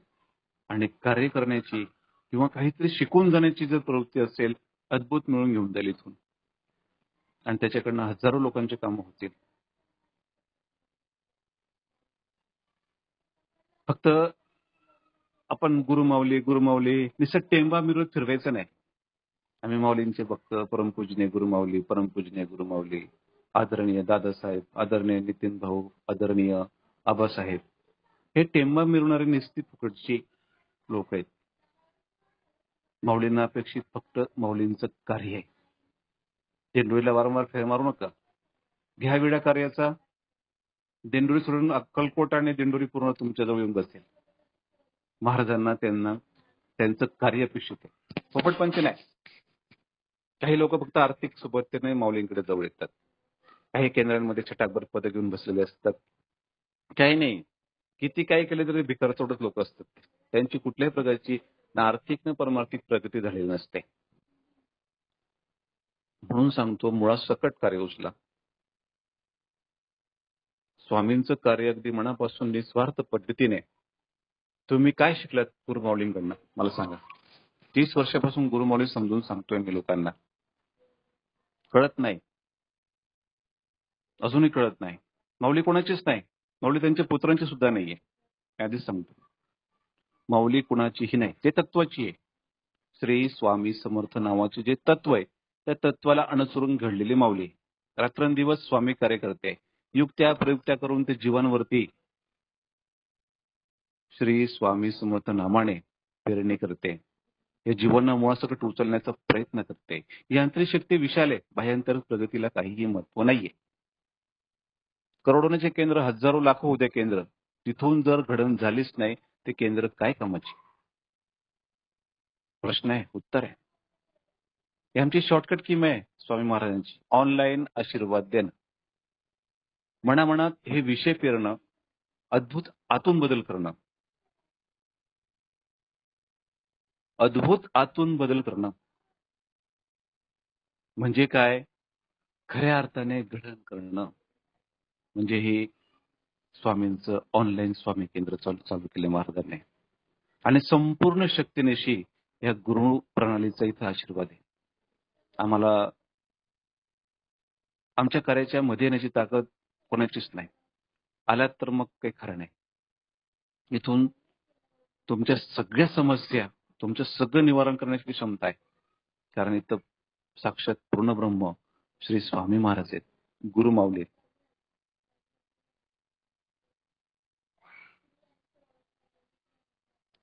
आणि कार्य करण्याची किंवा काहीतरी शिकून जाण्याची जर प्रवृत्ती असेल, अद्भुत मिळून घेऊन जाईल इथून आणि त्याच्याकडनं हजारो लोकांचे कामं होतील. फक्त आपण गुरुमाऊली नुसतं टेंबा मिरवत फिरवायचं नाही. आम्ही माऊलींचे भक्त, परमपूजनीय गुरुमाऊली, आदरणीय दादासाहेब, आदरणीय नितीन भाऊ, आदरणीय आबासाहेब, हे टेंबा मिरवणारे निश्चित फुकटची लोक आहेत. माऊलींना अपेक्षित फक्त माऊलींचं कार्य आहे. दिंडोरीला वारंवार फेर मारू नका. घ्या विडा कार्याचा. दिंडोरी सोडून अक्कलकोट आणि दिंडोरी पूर्ण तुमच्याजवळ येऊन बसेल. महाराजांना त्यांचं कार्य अपेक्षित आहे, पोपटपंच नाही. काही लोक फक्त आर्थिक सोबतीने माऊलींकडे जवळ येतात. काही केंद्रांमध्ये छटाकभर पदं घेऊन बसलेले असतात. काही नाही, किती काही केले तरी भिकारचोटच लोक असतात. त्यांची कुठल्याही प्रकारची ना आर्थिक ना परमार्थिक प्रगती झालेली नसते. म्हणून सांगतो, मुळात सकट कार्य उचला. स्वामींचं कार्य अगदी मनापासून निस्वार्थ पद्धतीने. तुम्ही काय शिकलात गुरुमाऊलींकडनं मला सांगा. 30 वर्षापासून गुरुमाऊली समजून सांगतोय मी लोकांना. कळत नाही, अजूनही कळत नाही. माऊली कोणाचीच नाही, माऊली त्यांच्या पुत्रांची सुद्धा नाहीये. आधीच सांगतो, माऊली कुणाचीही नाही, ते तत्वाची आहे. श्री स्वामी समर्थ नावाचे जे तत्व आहे त्या तत्वाला अनुसरून घडलेली माऊली. रात्रंदिवस स्वामी कार्य करते. युक्त्या प्रयुक्त्या करून ते जीवांवरती श्री स्वामी समर्थ नामाने पेरणी करते. हे जीवन मुळासकट उचलण्याचा प्रयत्न करते. यांत्रिक शक्ती विशाल आहे, बाह्यांतर प्रगतीला काहीही महत्व नाहीये. करोडोचे केंद्र, हजारो लाखो उद्या केंद्र, तिथून जर घडण झालीच नाही ते केंद्र काय कामाची? प्रश्न आहे, उत्तर आहे. ही आमची शॉर्टकट कीम आहे स्वामी महाराजांची. ऑनलाईन आशीर्वाद देणं, मनामनात हे विषय पेरणं, अद्भुत आतून बदल करणं, अद्भुत आतून बदल करणं म्हणजे काय? खऱ्या अर्थाने घडण करणं म्हणजे हे स्वामींचं ऑनलाईन स्वामी केंद्र चालू केले महाराजांनी. आणि संपूर्ण शक्तीनिशी या गुरु प्रणालीचा इथं आशीर्वाद आहे. आम्हाला आमच्या कार्याच्या मध्ये येण्याची ताकद कोणाचीच नाही. आल्यात तर मग काही खरं नाही. इथून तुमच्या सगळ्या समस्या, तुमचं सगळं निवारण करण्याची क्षमता आहे. कारण इथं साक्षात पूर्ण ब्रह्म श्री स्वामी महाराज आहेत, गुरु माऊली.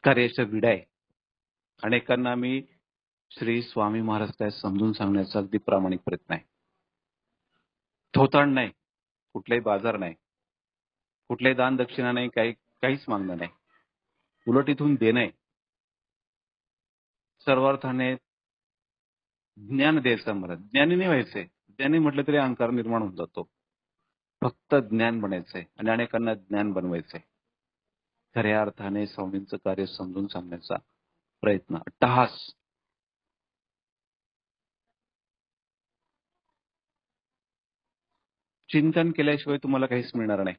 कार्याच्या विडा आहे. अनेकांना आम्ही श्री स्वामी महाराज काय समजून सांगण्याचा अगदी प्रामाणिक प्रयत्न आहे. थोतांड नाही, कुठलाही बाजार नाही, कुठलाही दान दक्षिणा नाही, काहीच मागणं नाही. उलट इथून देणं आहे. सर्वार्थाने ज्ञान द्यायचं. मला ज्ञानी नाही व्हायचंय. ज्ञानी म्हटलं तरी अहंकार निर्माण होऊन जातो. फक्त ज्ञान बनायचंय आणि अनेकांना ज्ञान बनवायचंय. खऱ्या अर्थाने स्वामींचं कार्य समजून सांगण्याचा प्रयत्न, अट्टहास. चिंतन केल्याशिवाय तुम्हाला काहीच मिळणार नाही.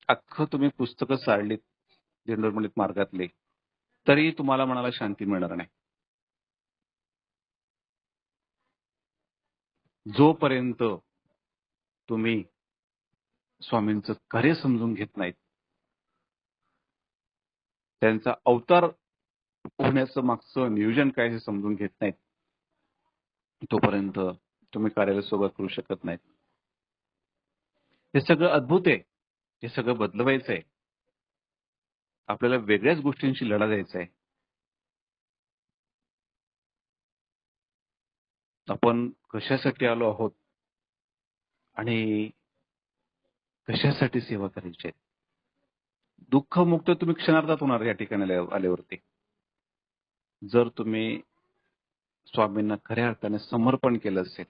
अख्खं तुम्ही पुस्तकं चाळलीत दिंडोरमलीत मार्गातले, तरी तुम्हाला मनाला शांती मिळणार नाही. जोपर्यंत तुम्ही स्वामींचं कार्य समजून घेत नाहीत, त्यांचा अवतार होण्याचं मागचं नियोजन काय हे समजून घेत नाहीत, तोपर्यंत तुम्ही कार्याला सुरुवात करू शकत नाहीत. हे सगळं अद्भुत आहे. हे सगळं बदलवायचं आहे. आपल्याला वेगळ्याच गोष्टींशी लढा द्यायचा आहे. आपण कशासाठी आलो आहोत आणि कशासाठी सेवा करायची आहे. दुःखमुक्त तुम्ही क्षणार्धात होणार या ठिकाणी आल्यावरती. जर तुम्ही स्वामींना खऱ्या अर्थाने समर्पण केलं असेल.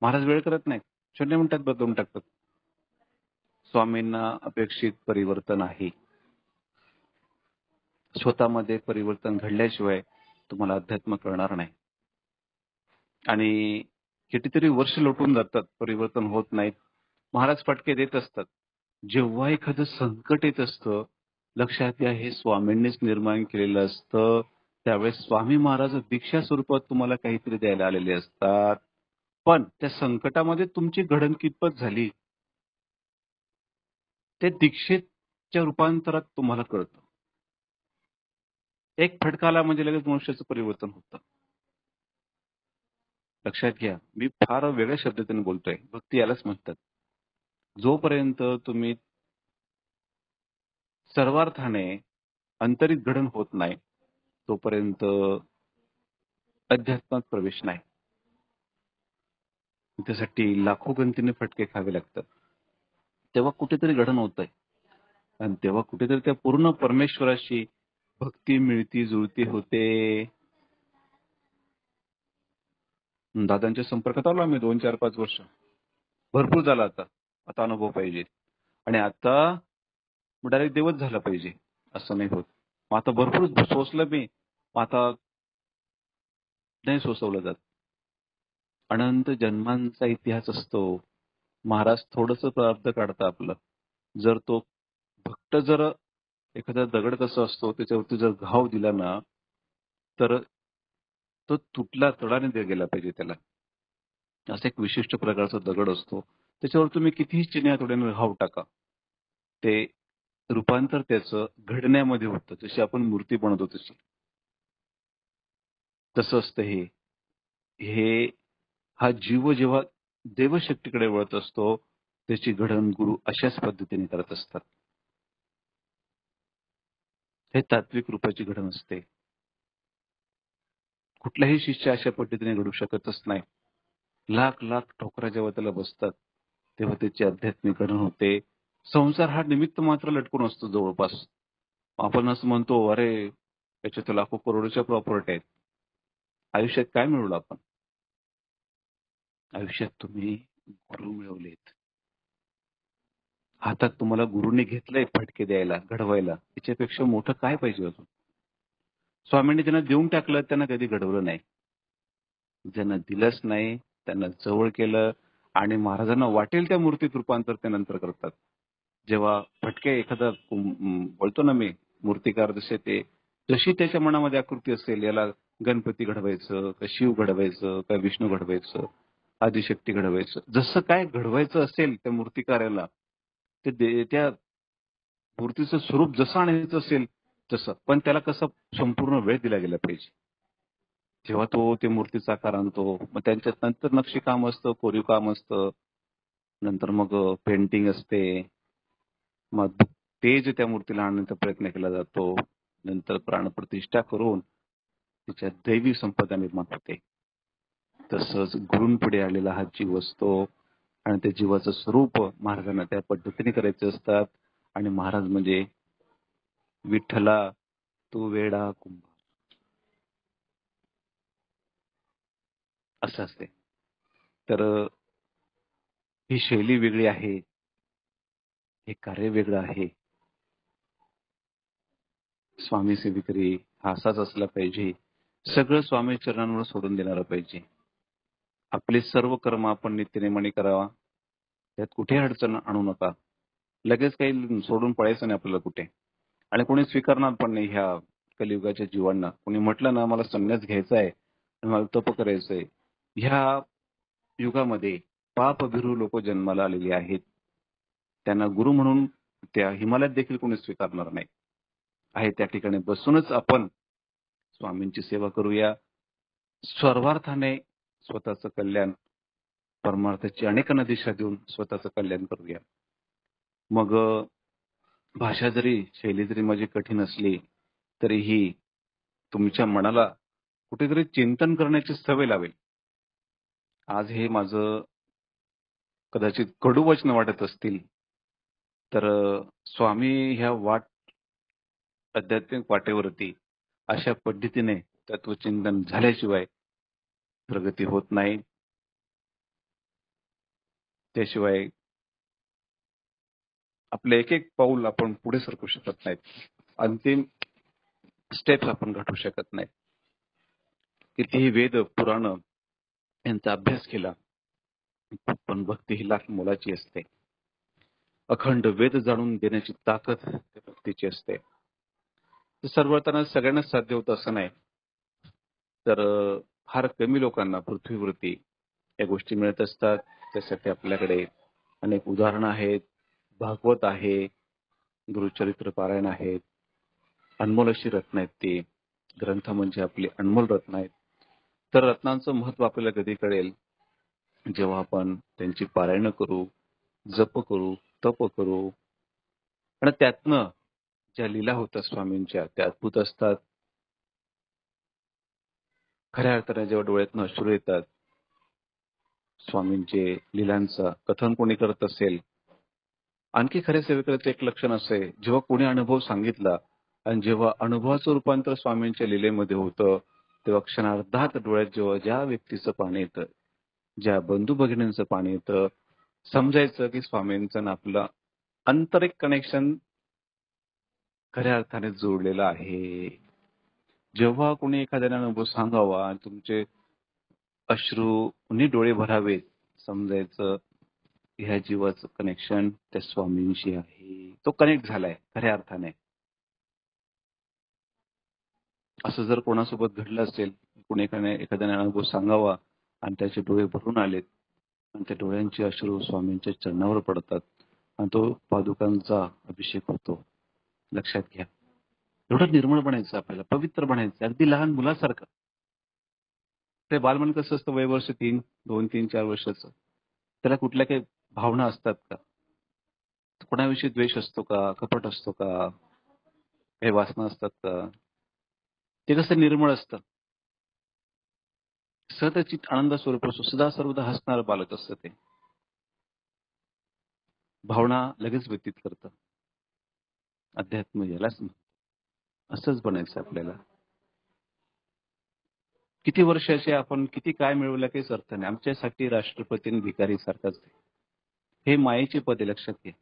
महाराज वेळ करत नाहीत. 0 मिनिटात बदलून टाकतात. स्वामींना अपेक्षित परिवर्तन आहे. स्वतःमध्ये परिवर्तन घडल्याशिवाय तुम्हाला अध्यात्म कळणार नाही. आणि कितीतरी वर्ष लोटून जातात, परिवर्तन होत नाहीत. महाराज फटके देत असतात. जेव्हा एखादं संकट येत असतं, लक्षात घ्या हे स्वामींनीच निर्माण केलेलं असतं. त्यावेळेस स्वामी महाराज दीक्षा स्वरूपात तुम्हाला काहीतरी द्यायला आलेले असतात. पण त्या संकटामध्ये तुमची घडण कितपत झाली ते दीक्षेच्या रूपांतरात तुम्हाला कळतं. एक फटका आला म्हणजे लगेच मनुष्याचं परिवर्तन होतं. लक्षात घ्या, मी फार वेगळ्या शब्दाने बोलतोय. भक्ती यालाच म्हणतात. जोपर्यंत तुम्ही सर्वार्थाने आंतरिक घडण होत नाही, तोपर्यंत अध्यात्मात प्रवेश नाही. त्यासाठी लाखो गंतीने फटके खावे लागतात. तेव्हा कुठेतरी घडण होतंय आणि तेव्हा कुठेतरी त्या पूर्ण परमेश्वराशी भक्ती मिळती जुळती होते. दादांच्या संपर्कात आलो आम्ही 2, 4, 5 वर्ष. भरपूर झाला आता अनुभव पाहिजे. आणि आता डायरेक्ट देवच झाला पाहिजे असं नाही होत. मग आता भरपूर सोसलं मी, आता नाही सोसवलं जात. अनंत जन्मांचा इतिहास असतो. महाराज थोडंसं प्रारब्ध काढतं आपलं. जर तो भक्त जर एखादा दगड कसा असतो त्याच्यावरती जर घाव दिला ना, तर तो तुटला तडाने गेला पाहिजे त्याला. असा एक विशिष्ट प्रकारचा दगड असतो. त्याच्यावर तुम्ही कितीही चिन्या तोड्याने घाव टाका, ते रूपांतर त्याचं घडण्यामध्ये होतं. जशी आपण मूर्ती बनवतो तशी. तसं असतं हे हा जीव जेव्हा देवशक्तीकडे वळत असतो, त्याची घडण गुरु अशाच पद्धतीने करत असतात. हे तात्विक रूपाची घडण असते. कुठलाही शिष्य अशा पद्धतीने घडू शकतच नाही. लाख लाख ठोकरा जेव्हा त्याला बसतात, तेव्हा त्याची आध्यात्मिक घडण होते. संसार हा निमित्त मात्र लटकून असतो जवळपास. आपण असं म्हणतो, अरे याच्या तर लाखो करोडच्या प्रॉपर्टी आहेत. आयुष्यात काय मिळवलं आपण? आयुष्यात तुम्ही गुरु मिळवलेत. हातात तुम्हाला गुरुने घेतलंय फटके द्यायला, घडवायला. याच्यापेक्षा मोठं काय पाहिजे अजून? स्वामींनी त्यांना देऊन टाकलं, त्यांना कधी घडवलं नाही. ज्यांना दिलंच नाही, त्यांना जवळ केलं आणि महाराजांना वाटेल त्या मूर्तीत रूपांतर ते नंतर करतात. जेव्हा फटके एखादा बोलतो ना मी, मूर्तिकार जसे ते, जशी त्याच्या मनामध्ये आकृती असेल, याला गणपती घडवायचं, का शिव घडवायचं, का विष्णू घडवायचं, आदिशक्ती घडवायचं, जसं काय घडवायचं असेल त्या मूर्तिकाराला, ते त्या मूर्तीचं स्वरूप जसं आणायचं असेल तसं. पण त्याला कसं संपूर्ण वेळ दिला गेला पाहिजे. जेव्हा तो ते मूर्तीचा आकार आणतो, मग त्यांच्यात नंतर नक्षीकाम असतं, कोरीव काम असतं, नंतर मग पेंटिंग असते, मग तेज त्या मूर्तीला आणण्याचा प्रयत्न केला जातो. नंतर प्राणप्रतिष्ठा करून तिच्यात दैवी संपदा निर्माण होते. तसंच गुरूंपुढे आलेला हा जीव असतो आणि त्या जीवाचं स्वरूप महाराजांना त्या पद्धतीने करायचे असतात. आणि महाराज म्हणजे विठ्ठला तू वेडा कुंभ असं असते. तर ही शैली वेगळी आहे, हे कार्य वेगळं आहे. स्वामी सेविकरी हा असाच असला पाहिजे. सगळं स्वामी चरणांवर सोडून देणारा पाहिजे. आपले सर्व कर्म आपण नित्यनेमाने करावा. त्यात कुठे अडचण आणू नका. लगेच काही सोडून पळायचं नाही आपल्याला कुठे. आणि कोणी स्वीकारणार पण नाही ह्या कलियुगाच्या जीवांना. कोणी म्हटलं ना मला संन्यास घ्यायचा आहे, मला तप करायचंय, ह्या युगामध्ये पापभिरू लोक जन्माला आलेली आहेत. त्यांना गुरु म्हणून त्या हिमालयात देखील कोणी स्वीकारणार नाही. आहे त्या ठिकाणी बसूनच आपण स्वामींची सेवा करूया. सर्वार्थाने स्वतःचं कल्याण, परमार्थाची अनेकांना दिशा देऊन स्वतःचं कल्याण करूया. मग भाषा जरी, शैली जरी माझी कठीण असली तरीही तुमच्या मनाला कुठेतरी चिंतन करण्याची सवय लावेल. आज हे माझं कदाचित कडू वचन वाटत असतील, तर स्वामी ह्या आध्यात्मिक वाटेवरती अशा पद्धतीने तत्वचिंतन झाल्याशिवाय प्रगती होत नाही. त्याशिवाय आपलं एक एक पाऊल आपण पुढे सरकू शकत नाहीत. अंतिम स्टेप्स आपण गाठू शकत नाहीत. कितीही वेद पुराण यांचा अभ्यास केला पण भक्ती ही लाख मोलाची असते. अखंड वेद जाणून देण्याची ताकद त्या भक्तीची असते. सर्वताना सगळ्यांनाच साध्य होतं असं नाही. तर फार कमी लोकांना पृथ्वीवरती या गोष्टी मिळत असतात. त्यासाठी आपल्याकडे अनेक उदाहरणं आहेत. भागवत आहे, गुरुचरित्र पारायण आहेत. अनमोल अशी रत्न आहेत. ती ग्रंथ म्हणजे आपली अनमोल रत्न आहेत. तर रत्नांचं महत्व आपल्याला कधी कळेल जेव्हा आपण त्यांची पारायण करू, जप करू, तप करू आणि त्यातनं ज्या लीला होतात स्वामींच्या त्या अद्भुत असतात. खऱ्या अर्थाने जेव्हा डोळ्यातनं अश्रू येतात, स्वामींचे लीलांचं कथन कोणी करत असेल. आणखी खऱ्या सेवेकराचं एक लक्षण असे, जेव्हा कोणी अनुभव सांगितला आणि जेव्हा अनुभवाचं रूपांतर स्वामींच्या लीलेमध्ये होतं, तेव्हा क्षणार्धात डोळ्यात जेव्हा ज्या व्यक्तीचं पाणी येतं, ज्या बंधू भगिनींचं पाणी येतं, समजायचं की स्वामींचं आणि आपलं आंतरिक कनेक्शन खऱ्या अर्थाने जोडलेलं आहे. जेव्हा कोणी एखाद्याने अनुभव सांगावा आणि तुमचे अश्रूनी डोळे भरावेत, समजायचं ह्या जीवाचं कनेक्शन त्या स्वामींशी आहे. तो कनेक्ट झालाय खऱ्या अर्थाने. असं जर कोणासोबत घडलं असेल, कोणी एखाद्याने अनुभव सांगावा आणि त्याचे डोळे भरून आलेत आणि त्या डोळ्यांचे अश्रू स्वामींच्या चरणावर पडतात आणि तो पादुकांचा अभिषेक होतो. लक्षात घ्या. एवढं निर्मळ बनायचं आपल्याला, पवित्र बनायचं, अगदी लहान मुलासारखं. ते बालमन कसं असतं, वय वर्ष 2, 3, 4 वर्षाचं. त्याला कुठल्या काही भावना असतात का? कोणाविषयी द्वेष असतो का? कपट असतो का? काही वासना असतात का? ते कसं निर्मळ असतं. सतचित आनंद स्वरूप असतो. सदा सर्वदा हसणारं बालक असतं ते. भावना लगेच व्यतीत करतं. अध्यात्म यालाच असंच बनायचं आपल्याला. किती वर्षाचे आपण किती काय मिळवलं काहीच अर्थ नाही. आमच्यासाठी राष्ट्रपती आणि भिकारी सारखाच आहे. हे मायेचे पद आहे, लक्षात घ्या.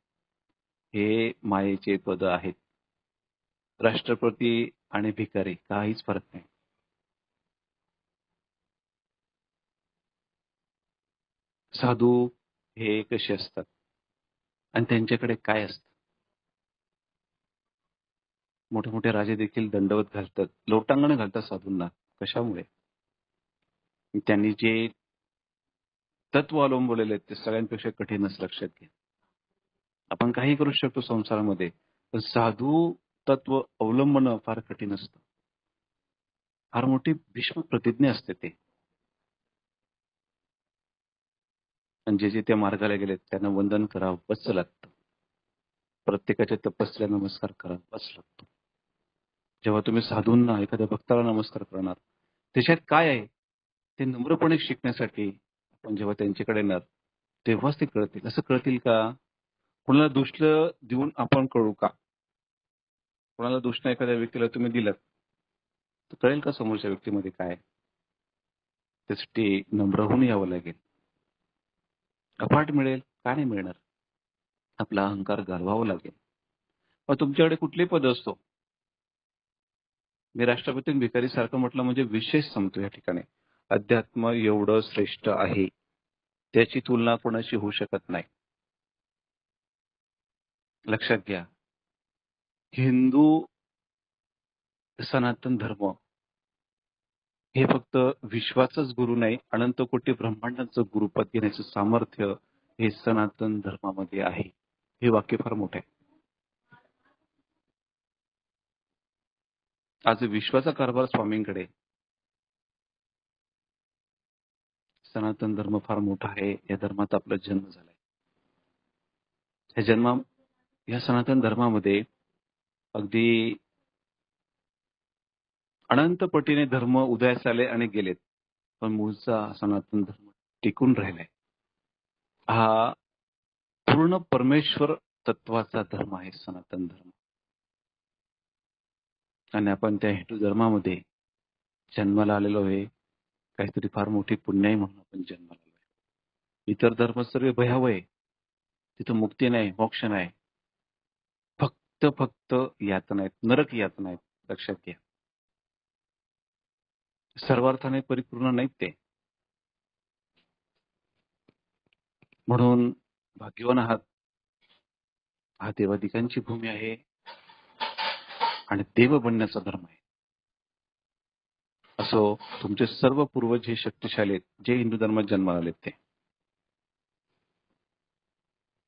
हे मायेचे पद आहेत. राष्ट्रपती आणि भिकारी काहीच फरक नाही. साधू हे कसे असतात आणि त्यांच्याकडे काय असतं? मोठे मोठे राजे देखील दंडवत घालतात, लोटांगण घालतात साधूंना. कशामुळे? त्यांनी जे तत्व अवलंबलेले आहेत ते सगळ्यांपेक्षा कठीणच. लक्षात घ्या. आपण काही करू शकतो संसारामध्ये, पण साधू तत्व अवलंबणं फार कठीण असतं. फार मोठी भीष्म प्रतिज्ञा असते ते. आणि जे जे त्या मार्गाला गेलेत त्यांना वंदन करावंच लागतं. प्रत्येकाच्या तपस्या नमस्कार करावाच लागतो. जेव्हा तुम्ही साधूंना, एखाद्या भक्ताला नमस्कार करणार, त्याच्यात काय आहे ते नम्रपणे शिकण्यासाठी आपण जेव्हा त्यांच्याकडे येणार तेव्हाच ते कळतील. असं कळतील का? कोणाला दोष देऊन आपण कळू का? कोणाला दोष एखाद्या व्यक्तीला तुम्ही दिलात तर कळेल का समोरच्या व्यक्तीमध्ये काय? त्यासाठी नम्र होऊन यावं लागेल. अफाट मिळेल का नाही मिळणार? आपला अहंकार घालवावा लागेल. मग तुमच्याकडे कुठले पद असतो, मी राष्ट्रपती भिकारी सारखं म्हटलं म्हणजे विशेष समतो या ठिकाणी. अध्यात्म एवढं श्रेष्ठ आहे, त्याची तुलना कोणाशी होऊ शकत नाही. लक्षात घ्या. हिंदू सनातन धर्म हे फक्त विश्वाचाच गुरु नाही, अनंत कोटी ब्रह्मांडाचं गुरुपद घेण्याचं सामर्थ्य हे सनातन धर्मामध्ये आहे. हे वाक्य फार मोठं आहे. आज विश्वाचा कारभार स्वामींकडे. सनातन धर्म फार मोठा आहे. या धर्मात आपला जन्म झालाय. या सनातन धर्मामध्ये अगदी अनंत पटीने धर्म उदयास आले आणि गेलेत, पण मूळचा सनातन धर्म टिकून राहिलाय. हा पूर्ण परमेश्वर तत्वाचा धर्म आहे सनातन धर्म. आणि आपण त्या हिंदू धर्मामध्ये जन्माला आलेलो आहे. काहीतरी फार मोठी पुण्याई म्हणून आपण जन्माला आलोय. इतर धर्म सर्व भयावह आहे. तिथं मुक्ती नाही, मोक्ष नाही. फक्त यातना आहेत, नरक यातना आहेत. लक्षात घ्या. सर्वार्थाने परिपूर्ण नाहीत ते. म्हणून भाग्यवान आहात. हा देवादिकांची भूमी आहे आणि देव बनण्याचा धर्म आहे. असो, तुमचे सर्व पूर्वज हे शक्तिशाली आहेत, जे हिंदू धर्मात जन्माला आलेत ते.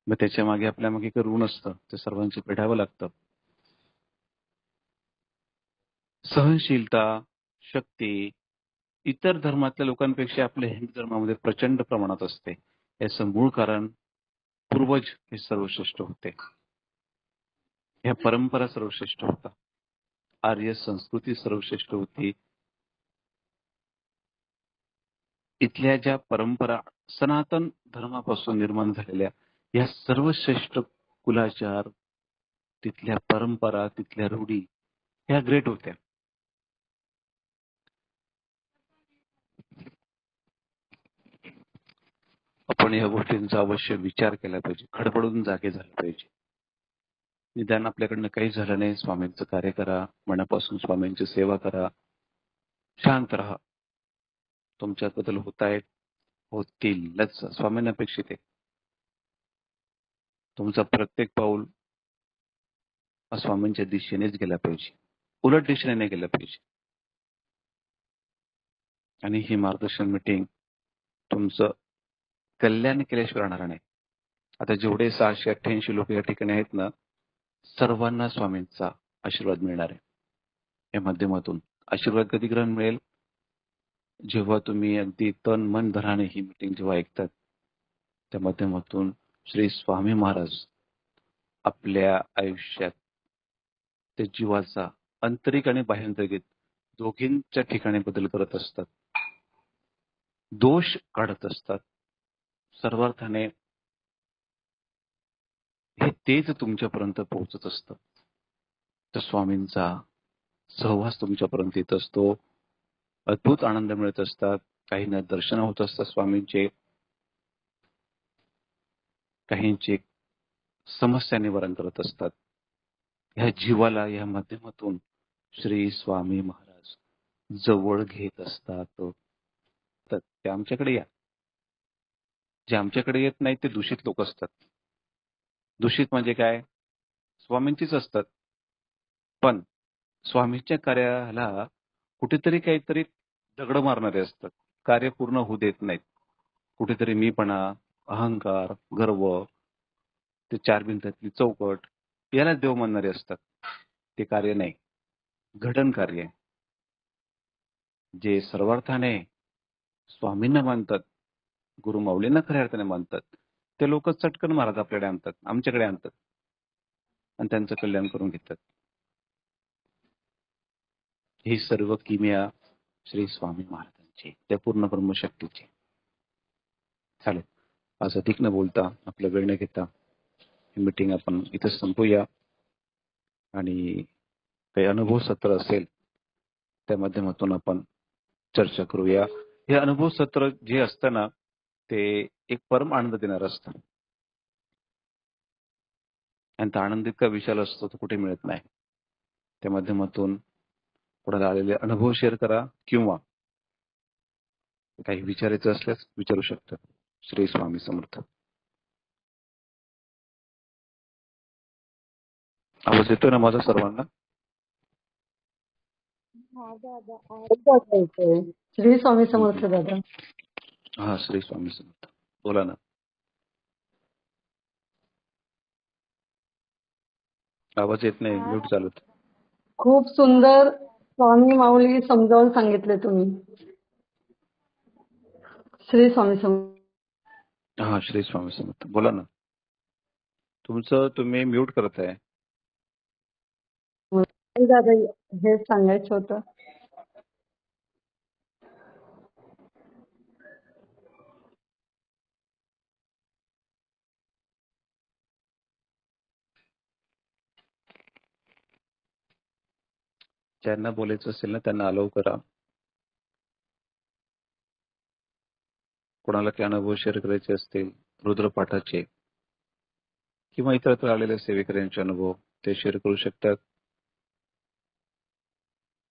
मग त्याच्या मागे आपल्या मागे काही ऋण असतं, ते सर्वांची फेडावं लागतं. सहनशीलता, शक्ती इतर धर्मातल्या लोकांपेक्षा आपल्या हिंदू धर्मामध्ये प्रचंड प्रमाणात असते. याचं मूळ कारण पूर्वज हे सर्वश्रेष्ठ होते. ह्या परंपरा सर्वश्रेष्ठ होता. आर्य संस्कृती सर्वश्रेष्ठ होती. इथल्या ज्या परंपरा सनातन धर्मापासून निर्माण झालेल्या या सर्वश्रेष्ठ कुलाचार, तिथल्या परंपरा, तिथल्या रूढी ह्या ग्रेट होत्या. आपण या गोष्टींचा अवश्य विचार केला पाहिजे. खडबडून जागे झाले पाहिजे. निदान आपल्याकडनं काही झालं नाही, स्वामींचं कार्य करा, मनापासून स्वामींची सेवा करा, शांत राहा. तुमच्यात बदल होत आहेत, होतीलच. स्वामींना अपेक्षित आहे. तुमचा प्रत्येक पाऊल स्वामींच्या दिशेनेच गेला पाहिजे, उलट दिशेने नाही गेला पाहिजे. आणि ही मार्गदर्शन मीटिंग तुमचं कल्याण केल्याशिवाय राहणार नाही. आता जेवढे 688 लोक या ठिकाणी आहेत ना, सर्वांना स्वामींचा आशीर्वाद मिळणार आहे. या माध्यमातून आशीर्वाद कधी ग्रहण मिळेल? जेव्हा तुम्ही अगदी तन मन धनाने ही मीटिंग जेव्हा ऐकतात, त्या माध्यमातून श्री स्वामी महाराज आपल्या आयुष्यात ते जीवाचा आंतरिक आणि बाह्यांतरिक दोघींच्या ठिकाणी बदल करत असतात, दोष काढत असतात. सर्वार्थाने हे तेच तुमच्यापर्यंत पोहोचत असतं. तर स्वामींचा सहवास तुमच्यापर्यंत येत असतो. अद्भुत आनंद मिळत असतात. काहींना दर्शन होत असतात स्वामींचे, काहींचे समस्या निवारण करत असतात. ह्या जीवाला या माध्यमातून श्री स्वामी महाराज जवळ घेत असतात. तर ते आमच्याकडे या. जे आमच्याकडे येत नाही ते दूषित लोक असतात. दूषित म्हणजे काय? स्वामींचीच असतात, पण स्वामींच्या कार्याला कुठेतरी काहीतरी दगड मारणारे असतात. कार्य पूर्ण होऊ देत नाहीत. कुठेतरी मीपणा, अहंकार, गर्व, ते चार भिंतीतली चौकट याला देव मानणारे असतात. ते कार्य नाही, घडण कार्य. जे सर्वार्थाने स्वामींना मानतात, गुरु माऊलींना खऱ्या अर्थाने मानतात, ते लोक चटकन महाराज आपल्याकडे आणतात, आमच्याकडे आणतात आणि त्यांचं कल्याण करून घेतात. ही सर्व किमया श्री स्वामी महाराजांची, त्या पूर्ण ब्रह्मशक्तीची. चालेल, आज अधिक न बोलता, आपला वेळ न घेता ही मीटिंग आपण इथं संपूया. आणि काही अनुभव सत्र असेल त्या माध्यमातून आपण चर्चा करूया. हे अनुभव सत्र जे असतं ना, ते एक परम आनंद देणार असतं. आणि तो आनंद इतका विशाल असतो, तो कुठे मिळत नाही. त्या माध्यमातून कोणाला आलेले अनुभव शेअर करा किंवा काही विचारायचं असल्यास विचारू शकता. श्री स्वामी समर्थ. आवाज येतोय ना माझा सर्वांना? श्री स्वामी समर्थ दादा. हा, श्री स्वामी समर्थ. बोला ना. आवाज येत नाही, म्यूट चालू. खूप सुंदर स्वामी माऊली समजावून सांगितले तुम्ही. श्री स्वामी समर्थ. हा, श्री स्वामी समर्थ. बोला ना. तुमचं तुम्ही म्यूट करताय. नाही दादा, हे सांगायचं होतं. ज्यांना बोलायचं असेल ना त्यांना अलाउ करा. कोणाला काही अनुभव शेअर करायचे असतील रुद्रपाठाचे किंवा इतरत्र आलेल्या सेवेकऱ्यांचे अनुभव ते शेअर करू शकतात.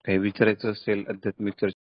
काही विचारायचं असेल आध्यात्मिक चर्चा